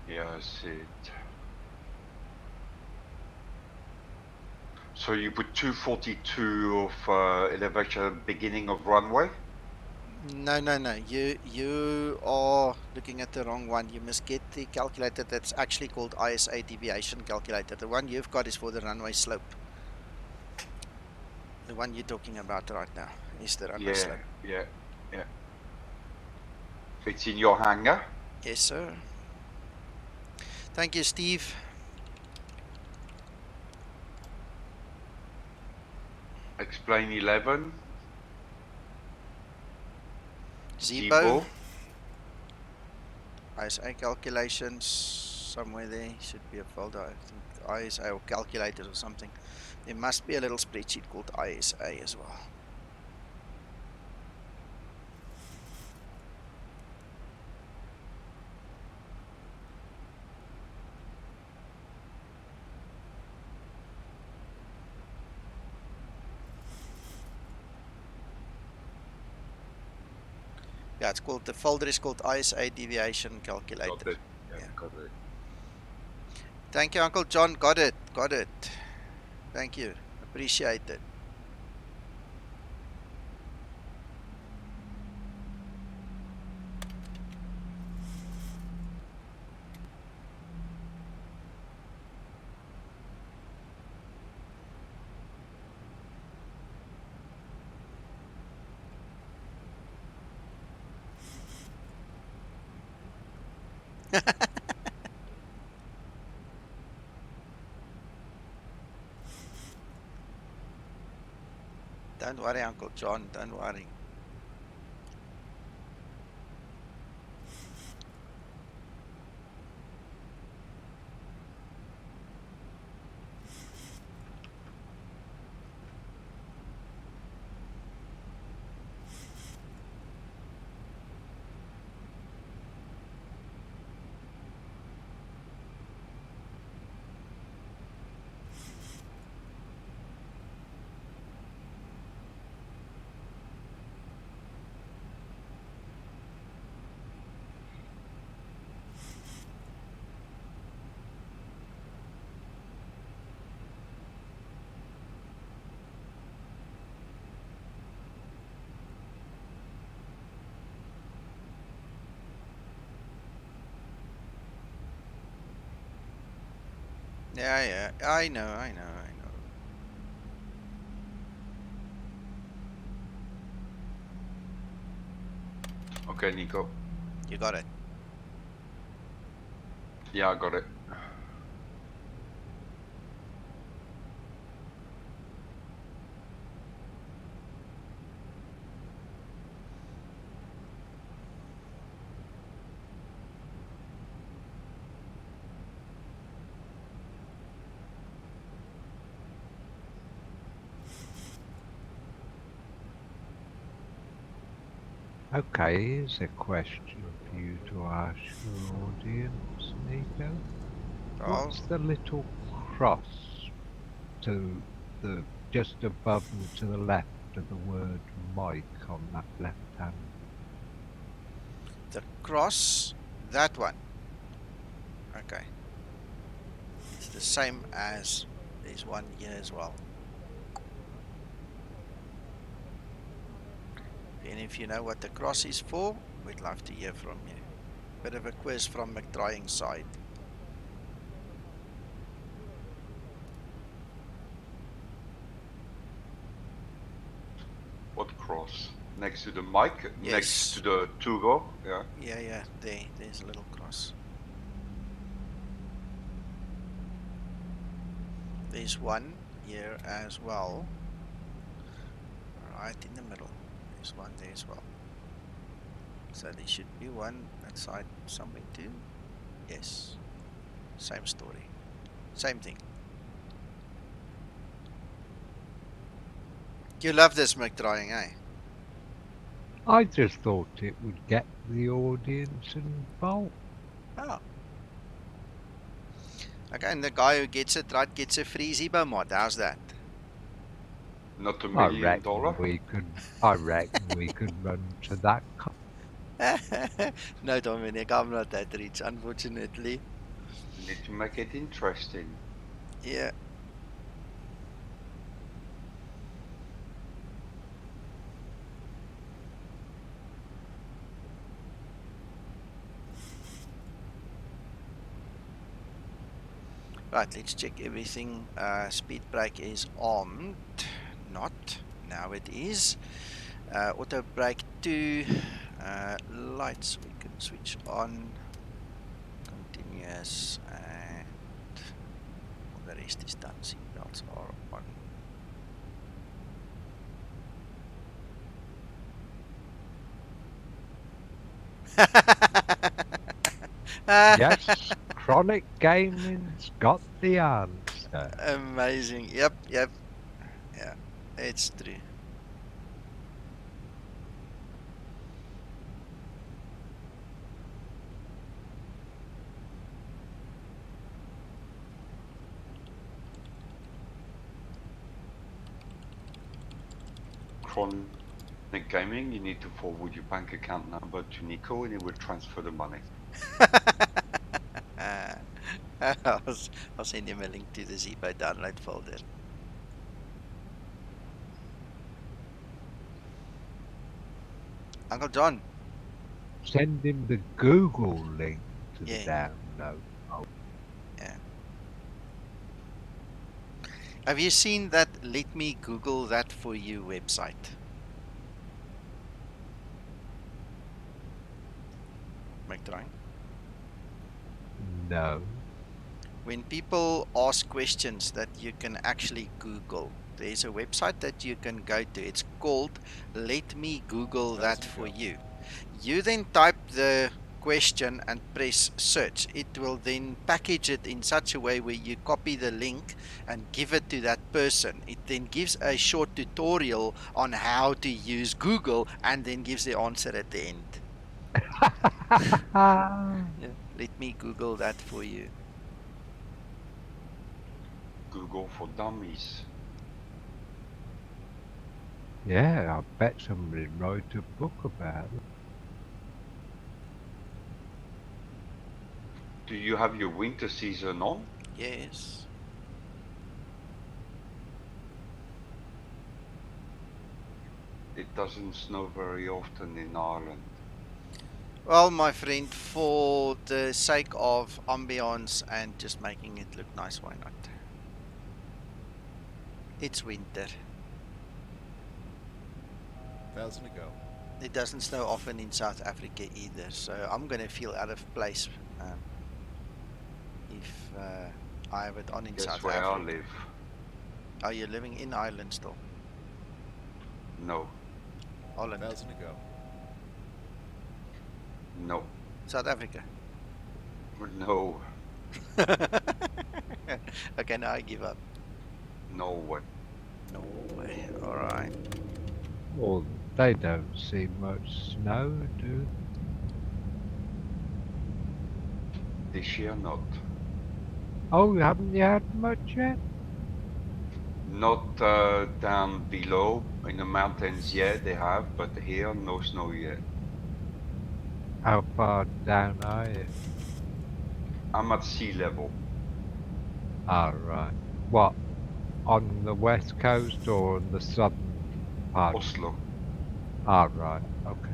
Yeah, I see it. So you put 242 of elevation beginning of runway? No, no, no. You are looking at the wrong one. You must get the calculator that's actually called ISA deviation calculator. The one you've got is for the runway slope. The one you're talking about right now is the runway slope. Yeah. It's in your hangar? Yes, sir. Thank you, Steve. Explain 11. Zibo. ISA calculations. Somewhere there should be a folder. I think ISA or calculators or something. There must be a little spreadsheet called ISA as well. Yeah, it's called, the folder is called ISA deviation calculator. Got it. Yeah, got it. Thank you, Uncle John. Got it. Got it. Thank you. Appreciate it. Don't worry, Uncle John. Don't worry. Yeah, I know. Okay, Nico. You got it. Yeah, I got it. Okay, here's a question for you to ask your audience, Nico. Oh, What's the little cross to the just above and to the left of the word mic on that left hand? the cross, that one. Okay. It's the same as there's one here as well. And if you know what the cross is for, we'd love to hear from you. Bit of a quiz from McDrying's side. Next to the mic, Yes. next to the Tugo, yeah. Yeah, there's a little cross. There's one here as well. Right in the middle. There's one there as well. So there should be one that side somewhere too. Yes. Same story. Same thing. You love this McDrying, eh? I just thought it would get the audience involved. Oh. Okay, and the guy who gets it right gets a free Zibo mod. How's that? Not $1 I million. reckon we could run to that. No, Dominic, I'm not that rich, unfortunately. You need to make it interesting. Yeah. Right, let's check everything. Speed brake is armed. Not. Now it is. Auto brake 2. Lights we can switch on. Continuous. And all the rest is done. Seatbelts are on. Yes, Chronic Gaming's got the answer. Amazing. Yep. Yeah, it's true. Chronic Gaming, you need to forward your bank account number to Nico and he will transfer the money. I'll send him a link to the Zibo download folder. Uncle John. Send him the Google link to the Yeah. download. Yeah. Have you seen that Let Me Google That For You website? McDrying? No. When people ask questions that you can actually Google, there's a website that you can go to. It's called Let Me Google That For You. You then type the question and press search. It will then package it in such a way where you copy the link and give it to that person. It then gives a short tutorial on how to use Google and then gives the answer at the end. Yeah, let me Google that for you. Google for Dummies. Yeah, I bet somebody wrote a book about it. Do you have your winter season on? Yes. It doesn't snow very often in Ireland. Well, my friend, for the sake of ambience and just making it look nice, why not? It's winter. 1,000 to go. It doesn't snow often in South Africa either, so I'm going to feel out of place if I have it on in Guess South where Africa. I live? Are you living in Ireland still? No. Holland? 1,000 to go. No. South Africa? No. Okay, now I give up. No way. No way. Alright. Well, they don't see much snow, do they? This year not. Oh, haven't you had much yet? Not down below in the mountains yet they have, but here no snow yet. How far down are you? I'm at sea level. Ah, right. What? On the west coast or on the southern part? Oslo. Ah, right. Okay.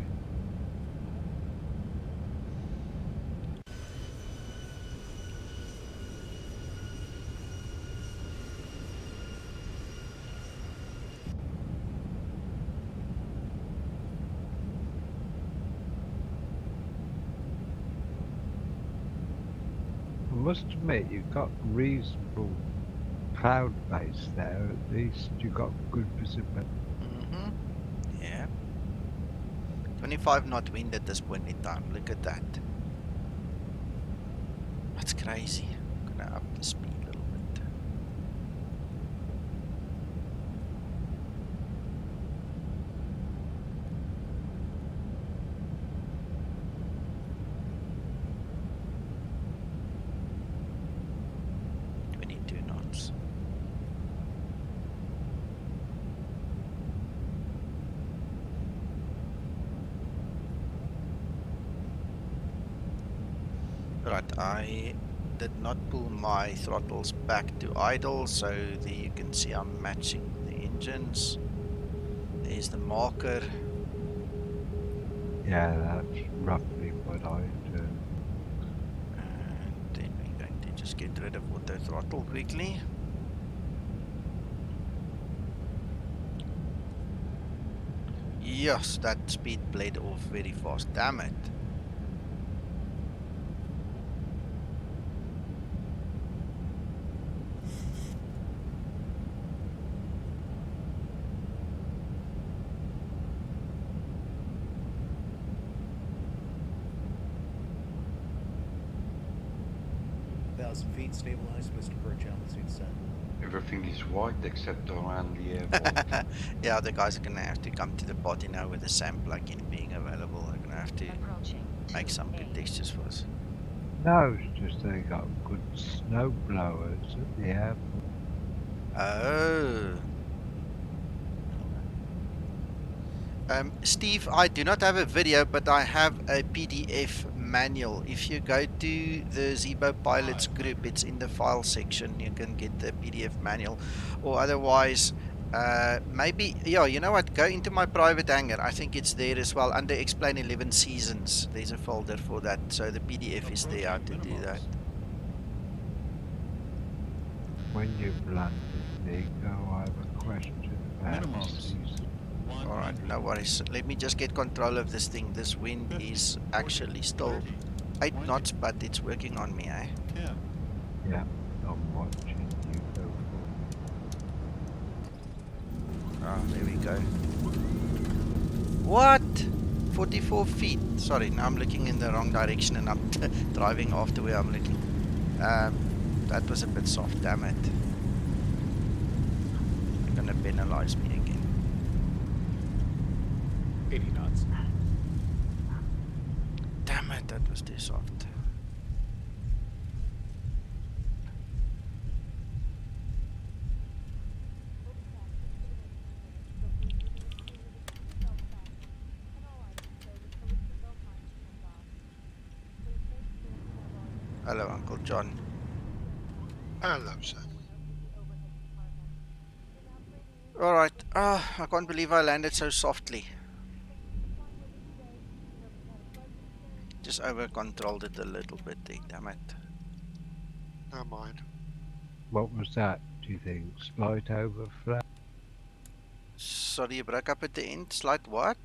must admit you've got reasonable cloud base there. At least you've got good visibility. Mm-hmm. Yeah. 25 knot wind at this point in time. Look at that. That's crazy. I'm gonna up the speed a little bit. Knots. Right, I did not pull my throttles back to idle, so there you can see I'm matching the engines. There's the marker. Yeah, that's roughly what I do. And then we're going to just get rid of auto throttle quickly. Yes, that speed blade off very fast. Damn it. Feet stabilized, Mr. Perch, altitude set. Everything is white except around the airport. Yeah, the guys are gonna have to come to the party now with the SAM plugin being available. They're gonna have to make some good textures for us. No, it's just they got good snow blowers at the airport. Oh. Steve, I do not have a video, but I have a PDF manual. If you go to the Zebo Pilots group, it's in the file section. You can get the PDF manual. Or otherwise, maybe, yeah, you know what? Go into my private hangar. I think it's there as well. Under Explain 11 Seasons, there's a folder for that. So the PDF is there how to do that. When you've landed, Nico, I have a question about the season. Alright, no worries. Let me just get control of this thing. This wind is actually still 8 knots, but it's working on me, eh? Yeah, I'm watching you go for. Oh, there we go. What? 44 feet. Sorry, now I'm looking in the wrong direction and I'm driving after where I'm looking. That was a bit soft, damn it. You're gonna penalize me again. 80 knots. Damn it, that was too soft. Hello, Uncle John. Hello, sir. Alright, I can't believe I landed so softly. Just over-controlled it a little bit there, damn it. Never mind. What was that, do you think? Slight overflow? Sorry, you broke up at the end. Slight what?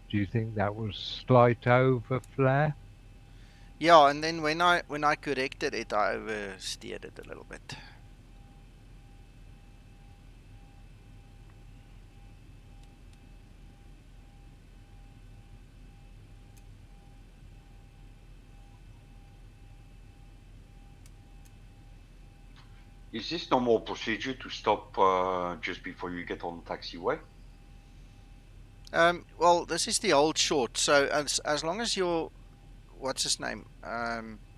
Do you think that was slight overflare? Yeah, and then when I corrected it, I oversteered it a little bit. Is this normal procedure to stop just before you get on the taxiway? Well, this is the old short, so as long as your, what's his name,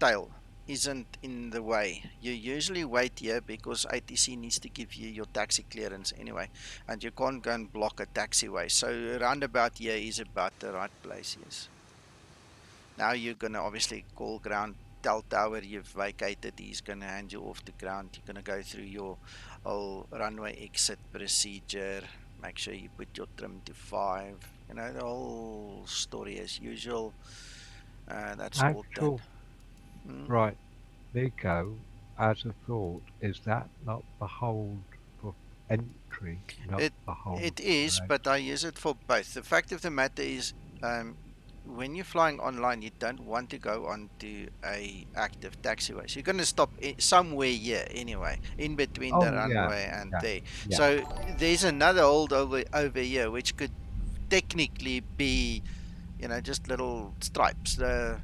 tail isn't in the way, you usually wait here because ATC needs to give you your taxi clearance anyway, and you can't go and block a taxiway. So roundabout here is about the right place, yes. Now you're gonna obviously call ground, tell tower you've vacated, he's gonna hand you off the ground. You're gonna go through your whole runway exit procedure, make sure you put your trim to 5, you know, the whole story as usual. That's all done. Right, Nico, as a thought, is that not the hold for entry, not the hold It is, for but I use it for both. The fact of the matter is, when you're flying online, you don't want to go onto a active taxiway. So you're going to stop somewhere here anyway, in between the Oh yeah, runway and yeah, there. yeah. So there's another hold over here, which could technically be, you know, just little stripes, the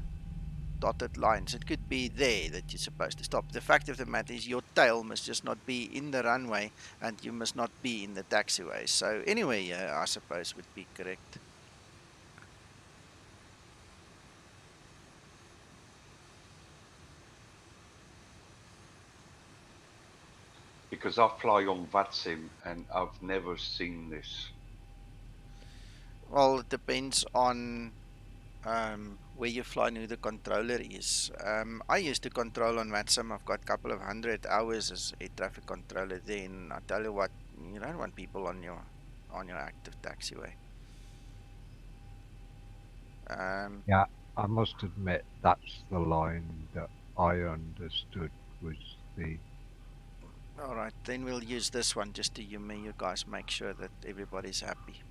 dotted lines. It could be there that you're supposed to stop. The fact of the matter is your tail must just not be in the runway and you must not be in the taxiway. So anyway, yeah, I suppose would be correct. Because I fly on VATSIM and I've never seen this. Well, it depends on where you fly and who the controller is. I used to control on VATSIM. I've got a couple of 100 hours as air traffic controller then. I tell you what, you don't want people on your active taxiway. Yeah, I must admit that's the line that I understood was the. All right, then we'll use this one just to humor you guys, make sure that everybody's happy.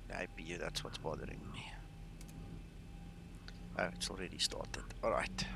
The APU, that's what's bothering me. Oh, it's already started. All right.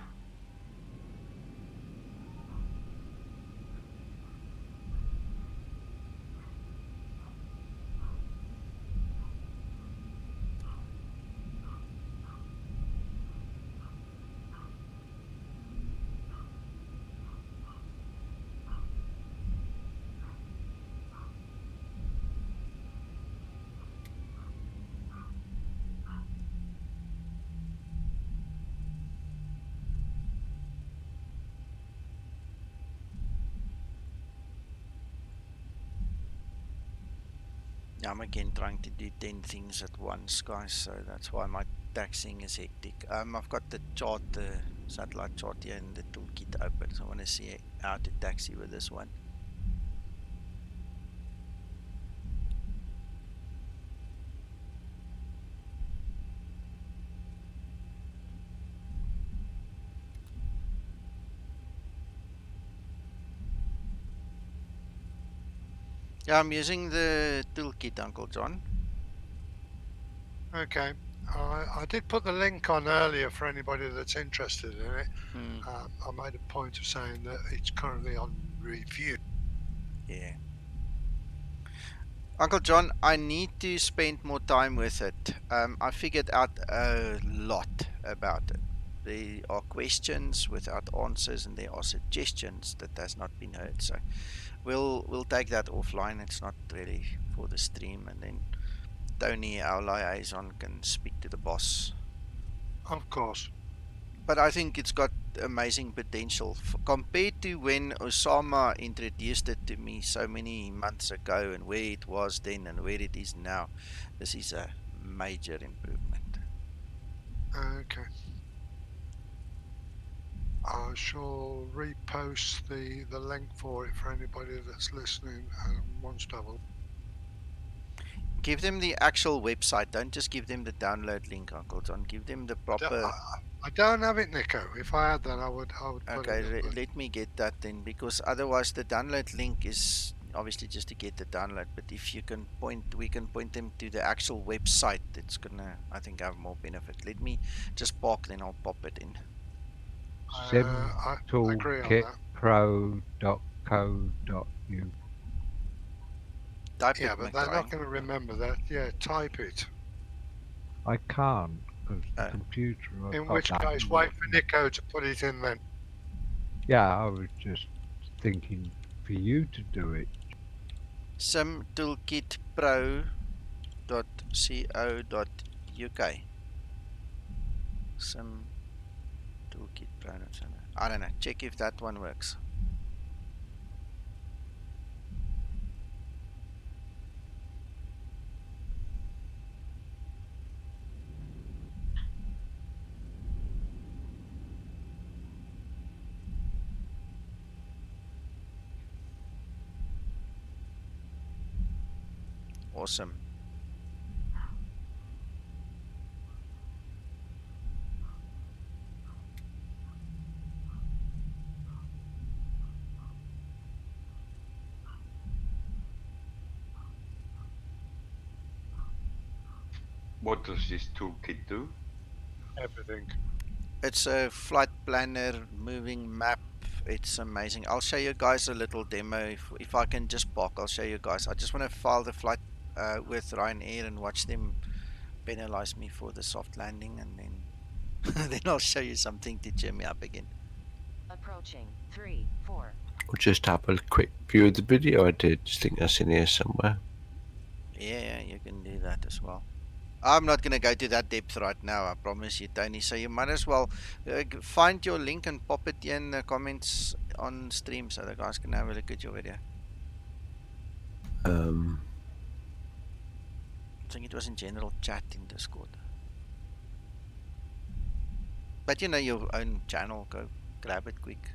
I'm again trying to do 10 things at once, guys, so that's why my taxing is hectic. I've got the chart, the satellite chart here in the toolkit open, so I want to see how to taxi with this one. Yeah, I'm using the toolkit, Uncle John. Okay. I did put the link on earlier for anybody that's interested in it. I made a point of saying that it's currently on review. Yeah. Uncle John, I need to spend more time with it. I figured out a lot about it. There are questions without answers, and there are suggestions that has not been heard. So we'll take that offline. It's not really for the stream, and then Tony, our liaison, can speak to the boss. Of course. But I think it's got amazing potential compared to when Osama introduced it to me so many months ago, and where it was then and where it is now. This is a major improvement. Okay. I shall repost the link for it for anybody that's listening and wants to have a. Give them the actual website. Don't just give them the download link, Uncle John. Give them the proper. I don't have it, Nico. If I had that, I would put Okay, it. let me get that then, because otherwise the download link is obviously just to get the download. But if you can we can point them to the actual website. It's gonna, I think, have more benefit. Let me just park, then I'll pop it in. I agree on that. simtoolkitpro.co.uk. Type Yeah, it, but they're not going to remember that. Yeah, type it. I can't because the computer. In which case, wait for Nico to put it in then. Yeah, I was just thinking for you to do it. simtoolkitpro.co.uk. Simtoolkitpro. I don't know. Check if that one works. Awesome. What does this toolkit do? Everything. It's a flight planner, moving map. It's amazing. I'll show you guys a little demo if I can just park. I'll show you guys. I just want to file the flight with Ryanair and watch them penalize me for the soft landing, and then then I'll show you something to cheer me up again. Approaching 3, 4. We'll just have a quick view of the video I did. Just think that's in here somewhere. Yeah, you can do that as well. I'm not going to go to that depth right now, I promise you, Tony. So you might as well find your link and pop it in the comments on stream so the guys can have a look at your video. I think it was in general chat in Discord. But you know your own channel, go grab it quick.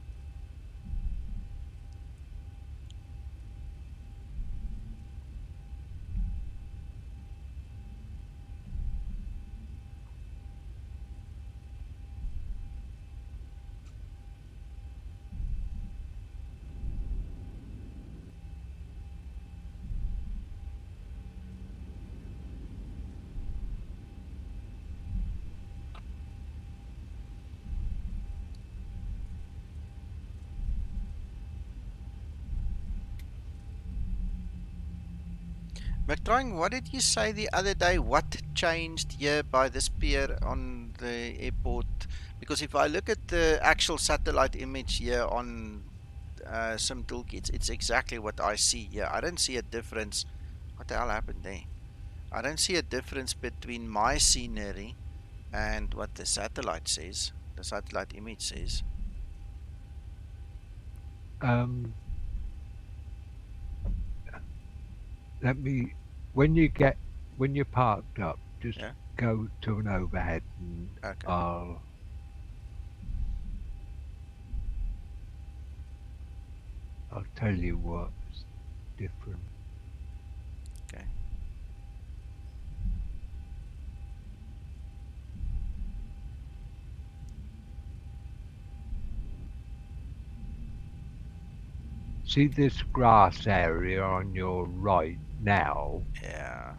McTrying, what did you say the other day? What changed here by this pier on the airport? Because if I look at the actual satellite image here on some toolkits, it's exactly what I see here. I don't see a difference. What the hell happened there? I don't see a difference between my scenery and what the satellite says. The satellite image says. Let me, when you're parked up, just go to an overhead and Okay. I'll tell you what's different. Okay. See this grass area on your right now? Yeah.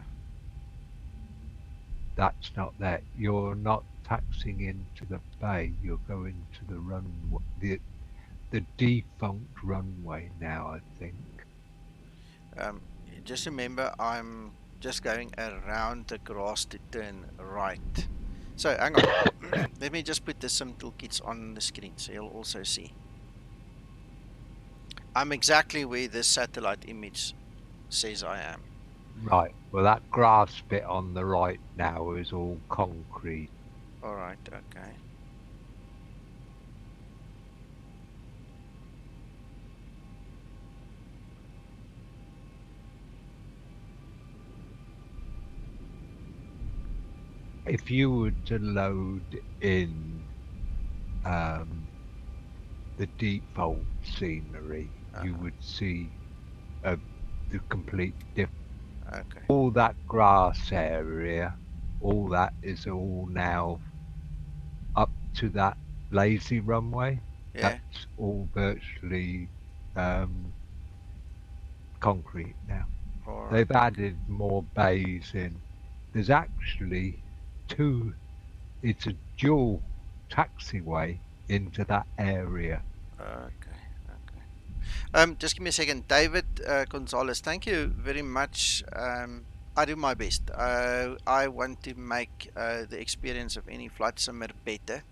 That's not there. You're not taxing into the bay. You're going to the runway, the defunct runway now, I think. Just remember, I'm just going around the grass to turn right. So hang on. Let me just put the sim toolkits on the screen so you'll also see. I'm exactly where this satellite image says I am. Right. Well, that grass bit on the right now is all concrete. All right. Okay. If you were to load in the default scenery, you would see the complete difference. Okay. All that grass area, all that is all now up to that lazy runway. Yeah. That's all virtually concrete now. All right. They've added more bays in. There's actually two, it's a dual taxiway into that area. Okay. Just give me a second. David Gonzalez, thank you very much. I do my best. I want to make the experience of any flight simmer better.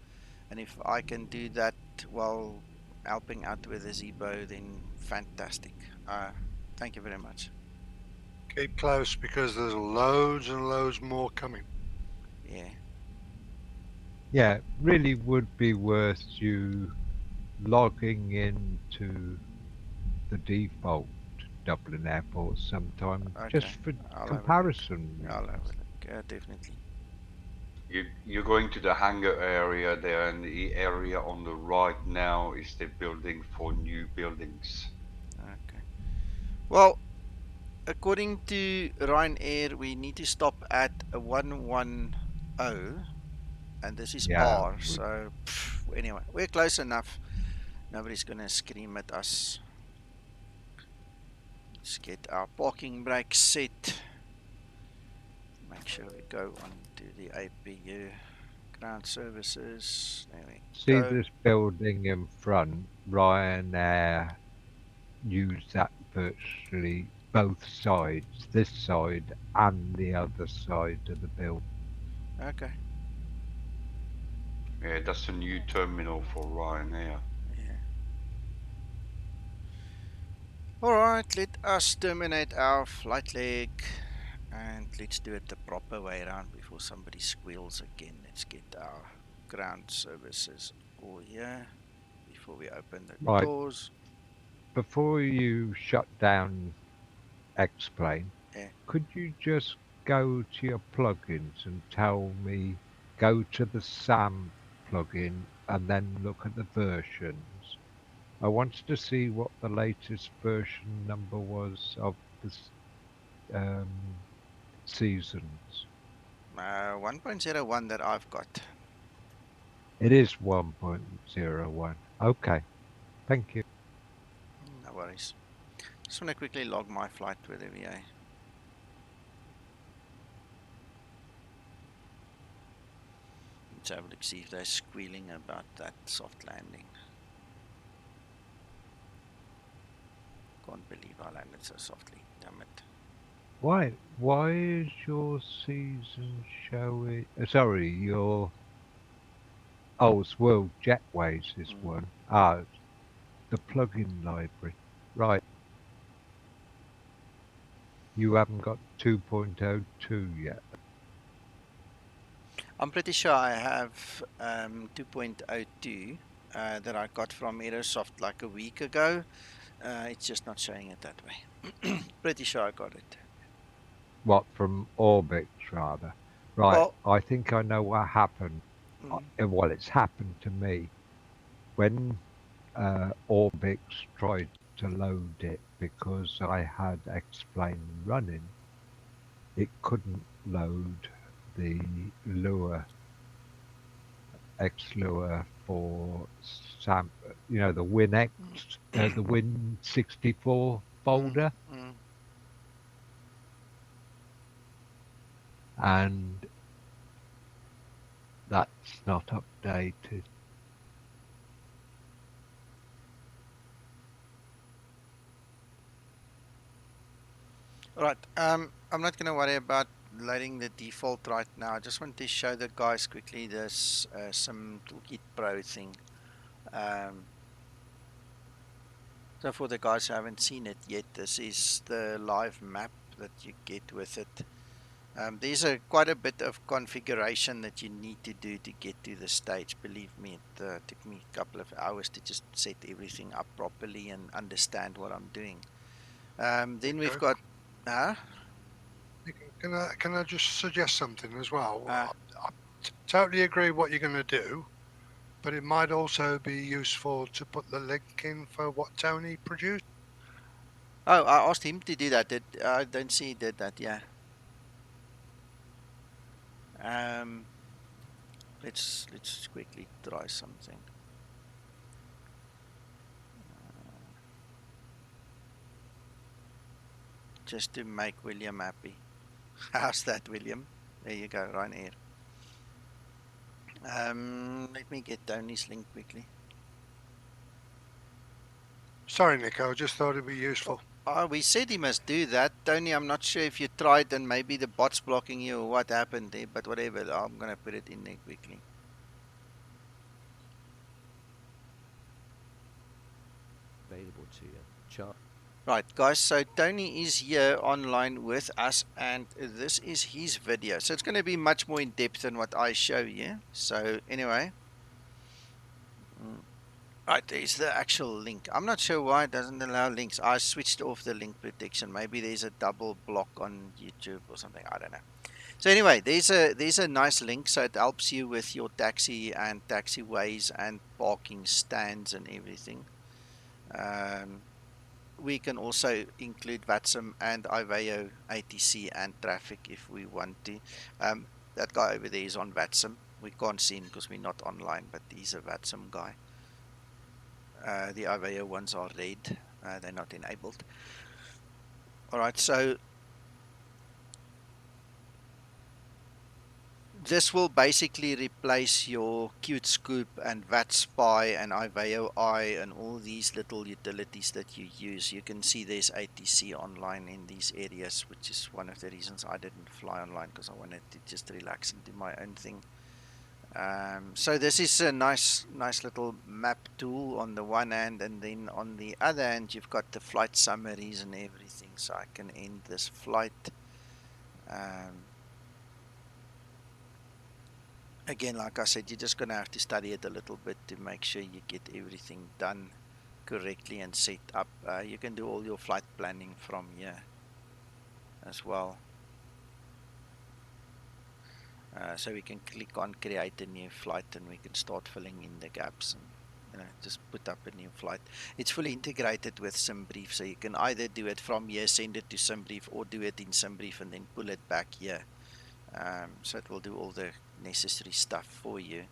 And if I can do that while helping out with the Zebo, then fantastic. Thank you very much. Keep close because there's loads and loads more coming. Yeah. Yeah, it really would be worth you logging into the default Dublin airport sometime, just for comparison. I'll have a look, definitely. You're going to the hangar area there, and the area on the right now is the building for new buildings. Okay. Well, according to Ryanair, we need to stop at 110, and this is R. So anyway, we're close enough. Nobody's gonna scream at us. Let's get our parking brake set. Make make sure we go on to the APU ground services. There we See go. this building in front? Ryanair use that virtually both sides, this side and the other side of the building. Okay. Yeah, that's a new terminal for Ryanair. Yeah. Alright, let us terminate our flight leg and let's do it the proper way around before somebody squeals again. Let's get our ground services all here before we open the Right, doors. before you shut down Explain, Yeah. could you just go to your plugins and tell me, go to the SAM plugin and then look at the versions? I wanted to see what the latest version number was of the seasons. 1.01 that I've got. It is 1.01. Okay, thank you. No worries. Just want to quickly log my flight with the VA. Let's have a look, see if they're squealing about that soft landing. Can't believe I landed so softly, damn it. Why is your season showing? Sorry, your it's World Jetways is one. Ah, the plugin library. Right. You haven't got 2.02 yet. I'm pretty sure I have 2.02 that I got from Aerosoft like a week ago. It's just not showing it that way. Pretty sure I got it. What, from Orbix rather? Right. Well, I think I know what happened. Well, it's happened to me. When Orbix tried to load it because I had Explain running, it couldn't load the Lua X-Lua for SAM, the WinX, the Win64 folder. And that's not updated. Alright, I'm not going to worry about loading the default right now. I just want to show the guys quickly this some Toolkit Pro thing. So for the guys who haven't seen it yet, this is the live map that you get with it. There's quite a bit of configuration that you need to do to get to the stage. Believe me, it took me a couple of hours to just set everything up properly and understand what I'm doing. Then we've got... Can I just suggest something as well? I totally agree what you're going to do, but it might also be useful to put the link in for what Tony produced. Oh, I asked him to do that. I don't see he did that, yeah. Let's quickly try something. Just to make William happy. How's that, William? There you go, Ryanair. Let me get Tony's link quickly. Sorry, Nico, I just thought it'd be useful. Oh, we said he must do that. Tony, I'm not sure if you tried and maybe the bot's blocking you or what happened there, but whatever, I'm going to put it in there quickly. Available to you. Chart. Right, guys, so Tony is here online with us, and this is his video. So it's going to be much more in depth than what I show you. So anyway, right, there's the actual link. I'm not sure why it doesn't allow links. I switched off the link protection. Maybe there's a double block on YouTube or something. I don't know. So anyway, there's a nice link, so it helps you with your taxi and taxiways and parking stands and everything. We can also include VATSIM and IVAO, ATC and traffic if we want to. That guy over there is on VATSIM. We can't see him because we're not online, but he's a VATSIM guy. The IVAO ones are red. They're not enabled. Alright, so this will basically replace your Qt Scoop and VatSpy and IVOI and all these little utilities that you use. You can see there's ATC online in these areas, which is one of the reasons I didn't fly online, because I wanted to just relax and do my own thing. So this is a nice little map tool on the one hand, and then on the other hand you've got the flight summaries and everything. So I can end this flight. Again, like I said, you're just going to have to study it a little bit to make sure you get everything done correctly and set up. You can do all your flight planning from here as well. So we can click on create a new flight and we can start filling in the gaps and just put up a new flight. It's fully integrated with SimBrief, so you can either do it from here, send it to SimBrief, or do it in SimBrief and then pull it back here. So it will do all the necessary stuff for you.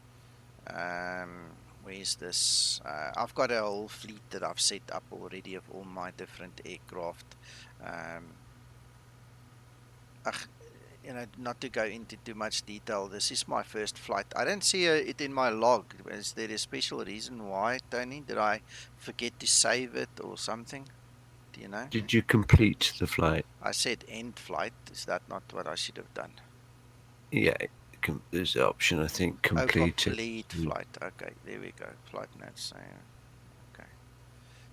Where's this? I've got a whole fleet that I've set up already of all my different aircraft. Not to go into too much detail, this is my first flight. I don't see it in my log. Is there a special reason why, Tony? Did I forget to save it or something? Do you know? Did you complete the flight? I said end flight. Is that not what I should have done? Yeah, there's the option, I think, complete. Oh, complete flight. Okay, there we go. Flight notes. Okay,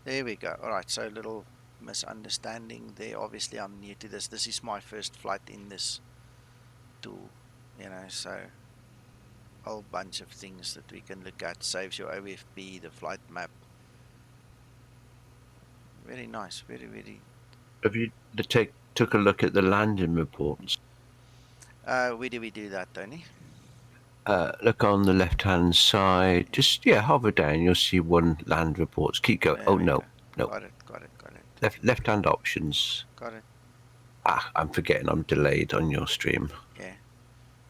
there we go. All right, so a little misunderstanding there. Obviously, I'm new to this. This is my first flight in this tool, so a whole bunch of things that we can look at. Saves your OFB, the flight map. Very nice. Very, very. Have you took a look at the landing reports? Where do we do that, Tony? Look on the left-hand side. Just hover down. You'll see one land reports. Keep going. Oh no. Got it. Left-hand options. Got it. I'm forgetting. I'm delayed on your stream. Yeah.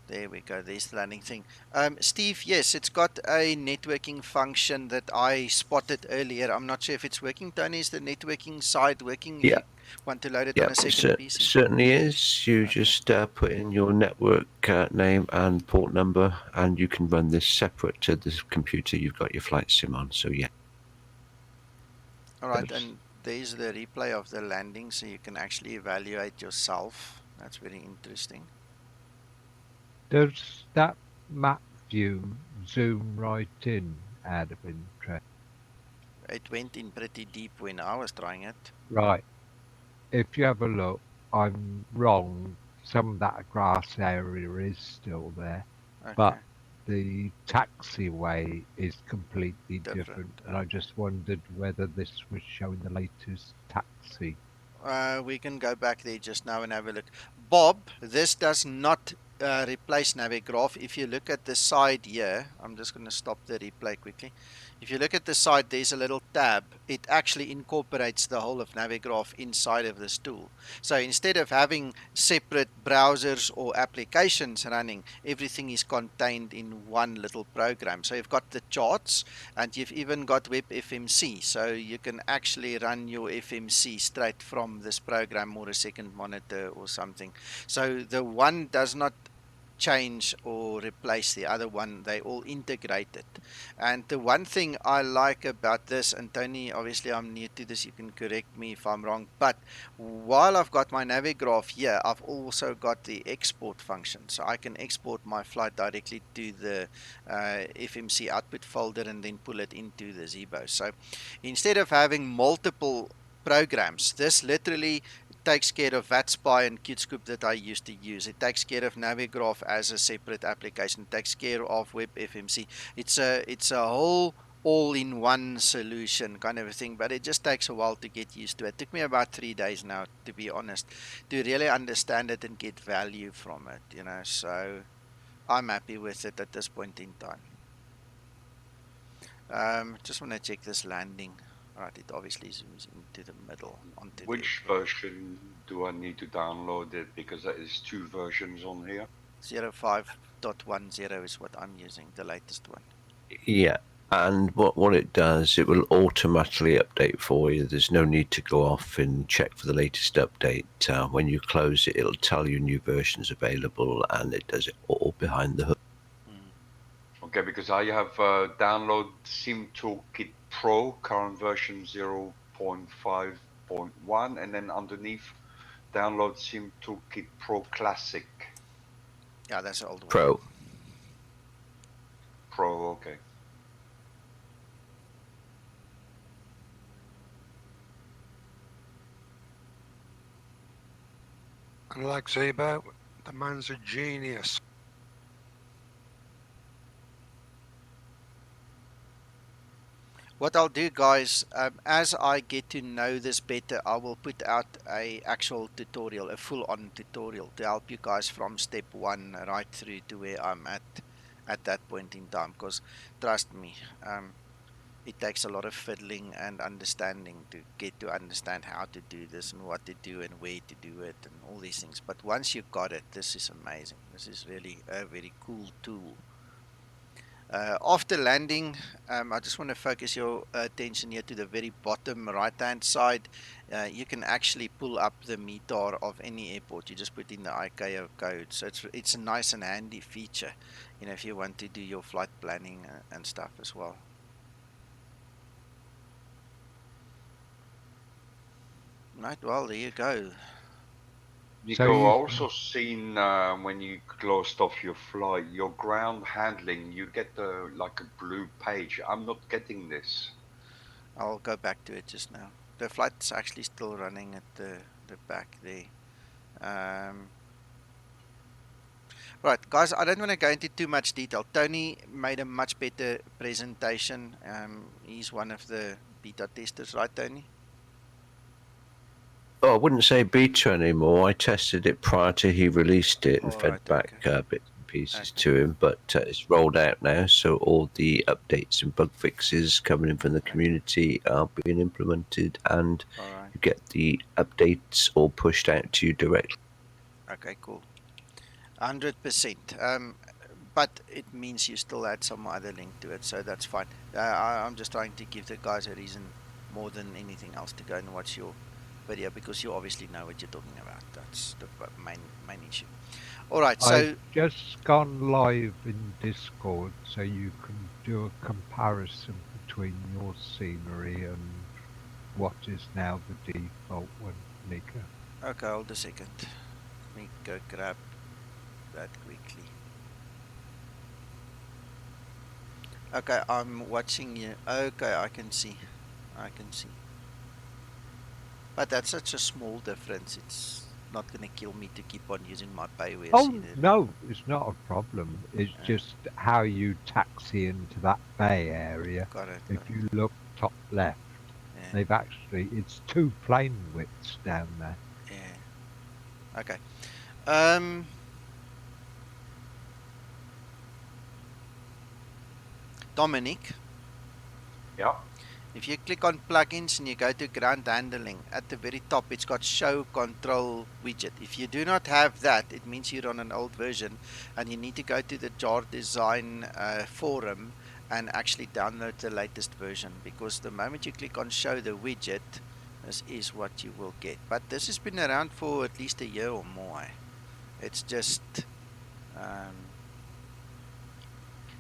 There we go. There's the landing thing. Steve, yes, it's got a networking function that I spotted earlier. I'm not sure if it's working. Tony, is the networking side working? Yeah. If you want to load it on a second PC? Certainly is. You just put in your network name and port number, and you can run this separate to this computer you've got your flight sim on. So yeah. All right, and there's the replay of the landing, so you can actually evaluate yourself. That's very interesting. Does that map view zoom right in out of interest? It went in pretty deep when I was trying it. Right. If you have a look, I'm wrong. Some of that grass area is still there, Okay. but the taxiway is completely different. And I just wondered whether this was showing the latest taxi. We can go back there just now and have a look. Bob, this does not replace Navigraph. If you look at the side here, I'm just going to stop the replay quickly. If you look at the side, there's a little tab. It actually incorporates the whole of Navigraph inside of this tool. So instead of having separate browsers or applications running, everything is contained in one little program. So you've got the charts and you've even got WebFMC. So you can actually run your FMC straight from this program or a second monitor or something. So the one does not change or replace the other one. They all integrated. And the one thing I like about this, and Tony, obviously I'm new to this, you can correct me if I'm wrong, but while I've got my Navigraph here, I've also got the export function, so I can export my flight directly to the FMC output folder and then pull it into the Zebo. So instead of having multiple programs, this literally takes care of VatSpy and QtScoop that I used to use. It takes care of Navigraph as a separate application. It takes care of WebFMC. It's a whole all-in-one solution kind of a thing, but it just takes a while to get used to it. It took me about 3 days now, to be honest, to really understand it and get value from it, so I'm happy with it at this point in time. Just want to check this landing. Right, it obviously zooms into the middle. Which version do I need to download it? Because there is 2 versions on here. 05.10 is what I'm using, the latest one. Yeah, And what it does, it will automatically update for you. There's no need to go off and check for the latest update. When you close it, it'll tell you new versions available, and it does it all behind the hood. Okay, because I have download Sim Toolkit Pro, current version 0.5.1, and then underneath download Sim Toolkit Pro Classic. Yeah, that's the old one. Pro. Pro, okay. And like Zebo, the man's a genius. What I'll do, guys, as I get to know this better, I will put out a actual tutorial, a full-on tutorial to help you guys from step 1 right through to where I'm at that point in time. Because trust me, it takes a lot of fiddling and understanding to get to understand how to do this and what to do and where to do it and all these things. But once you got it, this is amazing. This is really a very cool tool. After landing, I just want to focus your attention here to the very bottom right hand side. You can actually pull up the MEDOG of any airport. You just put in the ICAO code, so it's a nice and handy feature, you know, if you want to do your flight planning and stuff as well. Right, well, there you go. Nico, So you also seen when you closed off your flight, your ground handling, you get like a blue page. I'm not getting this. I'll go back to it just now. The flight's actually still running at the back there. Right, guys, I don't want to go into too much detail. Tony made a much better presentation. He's one of the beta testers, right, Tony? Oh, I wouldn't say beta anymore. I tested it prior to he released it and fed back bits and pieces to him, but it's rolled out now, so all the updates and bug fixes coming in from the community are being implemented, and you get the updates all pushed out to you directly. Okay, cool. 100%. But it means you still add some other link to it, so that's fine. I'm just trying to give the guys a reason more than anything else to go and watch your video, because you obviously know what you're talking about. That's the main issue. All right, so I've just gone live in Discord, so you can do a comparison between your scenery and what is now the default one, Nika. Okay, hold a second. Let me go grab that quickly. Okay, I'm watching you. Okay, I can see. But that's such a small difference. It's not going to kill me to keep on using my Payware. Oh, no, it's not a problem. It's just how you taxi into that bay area. Got it. If you look top left, they've actually, it's 2 plane widths down there. Yeah. Okay. Dominic. Yeah. If you click on plugins and you go to ground handling, at the very top it's got show control widget. If you do not have that, it means you're on an old version and you need to go to the jar design forum and actually download the latest version, because the moment you click on show the widget, this is what you will get. But this has been around for at least a year or more. It's just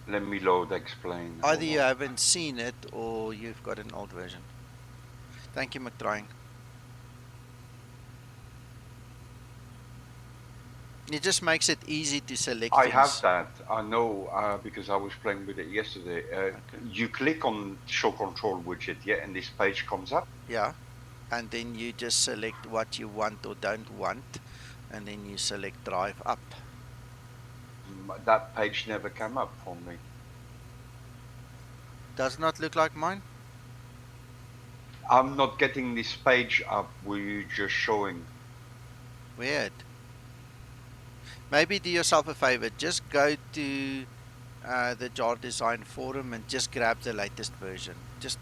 let me load explain. either you haven't seen it or you've got an old version. Thank you, McTrying. It just makes it easy to select I things. have that. I know because I was playing with it yesterday. You click on show control widget, yeah, and this page comes up. Yeah, and then you just select what you want or don't want, and then you select drive up. That page never came up for me. Does not look like mine? I'm not getting this page up. Were you just showing? Weird. Maybe do yourself a favor. Just go to the jar design forum and just grab the latest version. Just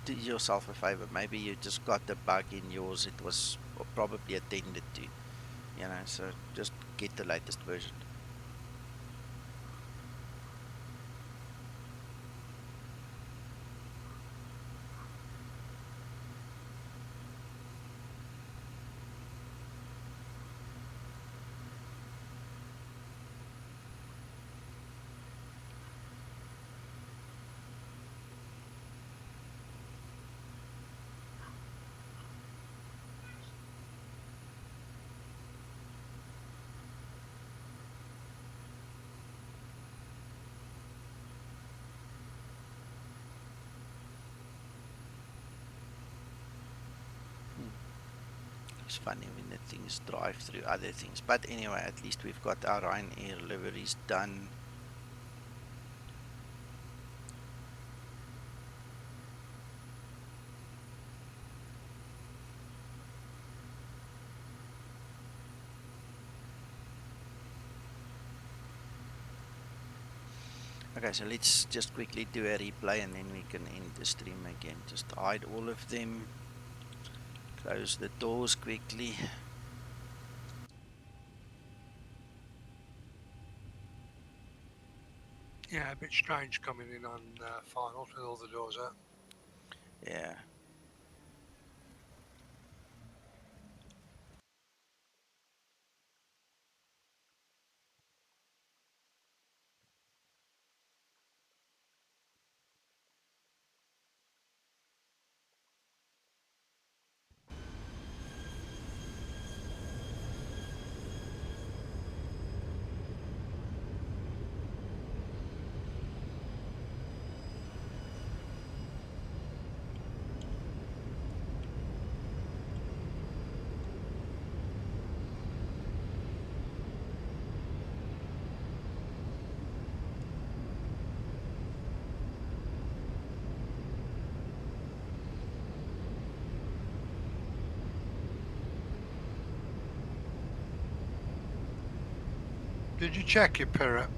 do yourself a favor. Maybe you just got a bug in yours. It was probably attended to. You know, so just get the latest version. It's funny when the things drive through other things. But anyway, at least we've got our Ryanair liveries done. Okay, so let's just quickly do a replay and then we can end the stream again. Just hide all of them. Close the doors quickly. Yeah, a bit strange coming in on finals with all the doors out. Yeah. Did you check your PIRIP,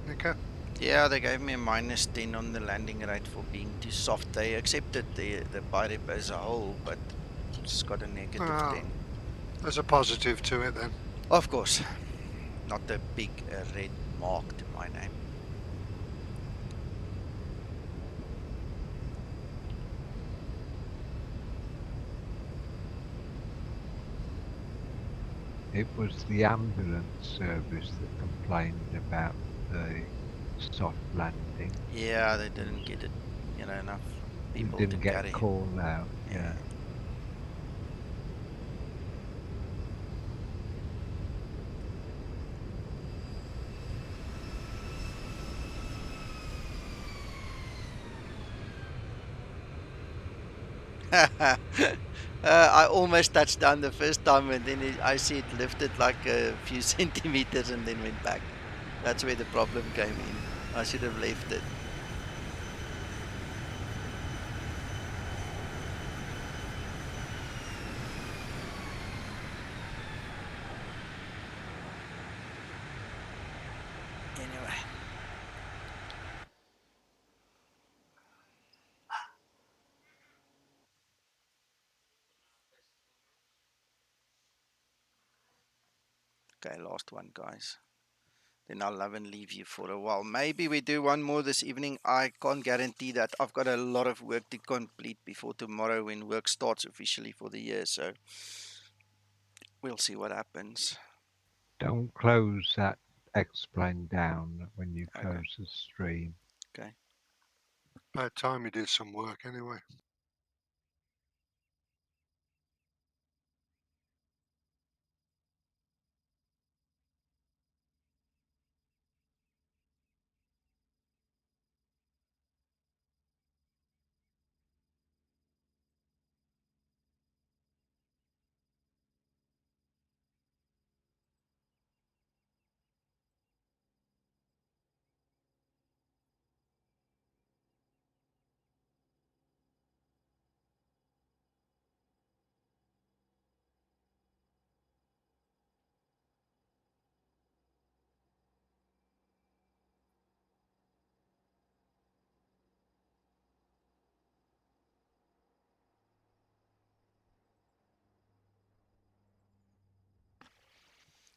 Nika? Yeah, they gave me a -10 on the landing rate for being too soft. They accepted the PIRIP as a whole, but it's got a -10. There's a positive to it then. Of course, not a big red mark to my name. It was the ambulance service that complained about the soft landing. Yeah, they didn't get it, enough people Didn't to get carry. called out. Yeah. I almost touched down the first time and then I see it lifted like a few centimeters and then went back. That's where the problem came in. I should have left it. Anyway. Okay, last one, guys. Then I'll love and leave you for a while. Maybe we do one more this evening. I can't guarantee that. I've got a lot of work to complete before tomorrow when work starts officially for the year. So we'll see what happens. Don't close that explain down when you Okay. close the stream. Okay. About time you did some work anyway.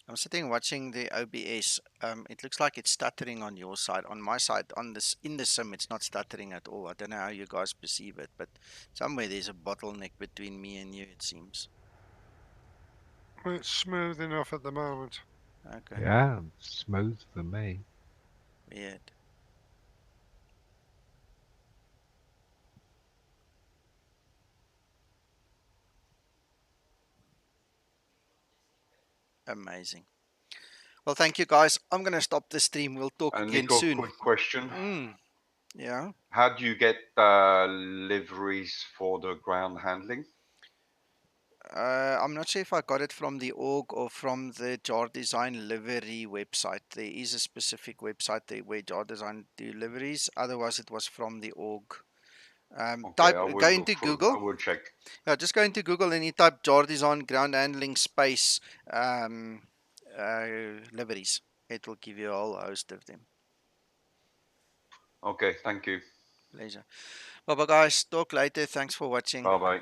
I'm sitting watching the OBS. It looks like it's stuttering on your side. On my side, on this in the sim, it's not stuttering at all. I don't know how you guys perceive it, but somewhere there's a bottleneck between me and you, it seems. Well, it's smooth enough at the moment. Okay. Yeah, smooth for me. Weird. Amazing. Well, thank you guys. I'm gonna stop the stream. We'll talk again Nico, soon. quick question. Yeah. How do you get liveries for the ground handling? I'm not sure if I got it from the org or from the Jar Design livery website. There is a specific website there where Jar Design deliveries. Otherwise, it was from the org. Okay, I Go will into look for. Google. I will check. Yeah, just go into Google and you type Jar Design ground handling space liveries. It will give you a whole host of them. Okay, thank you. Pleasure. Bye bye, guys. Talk later. Thanks for watching. Bye bye.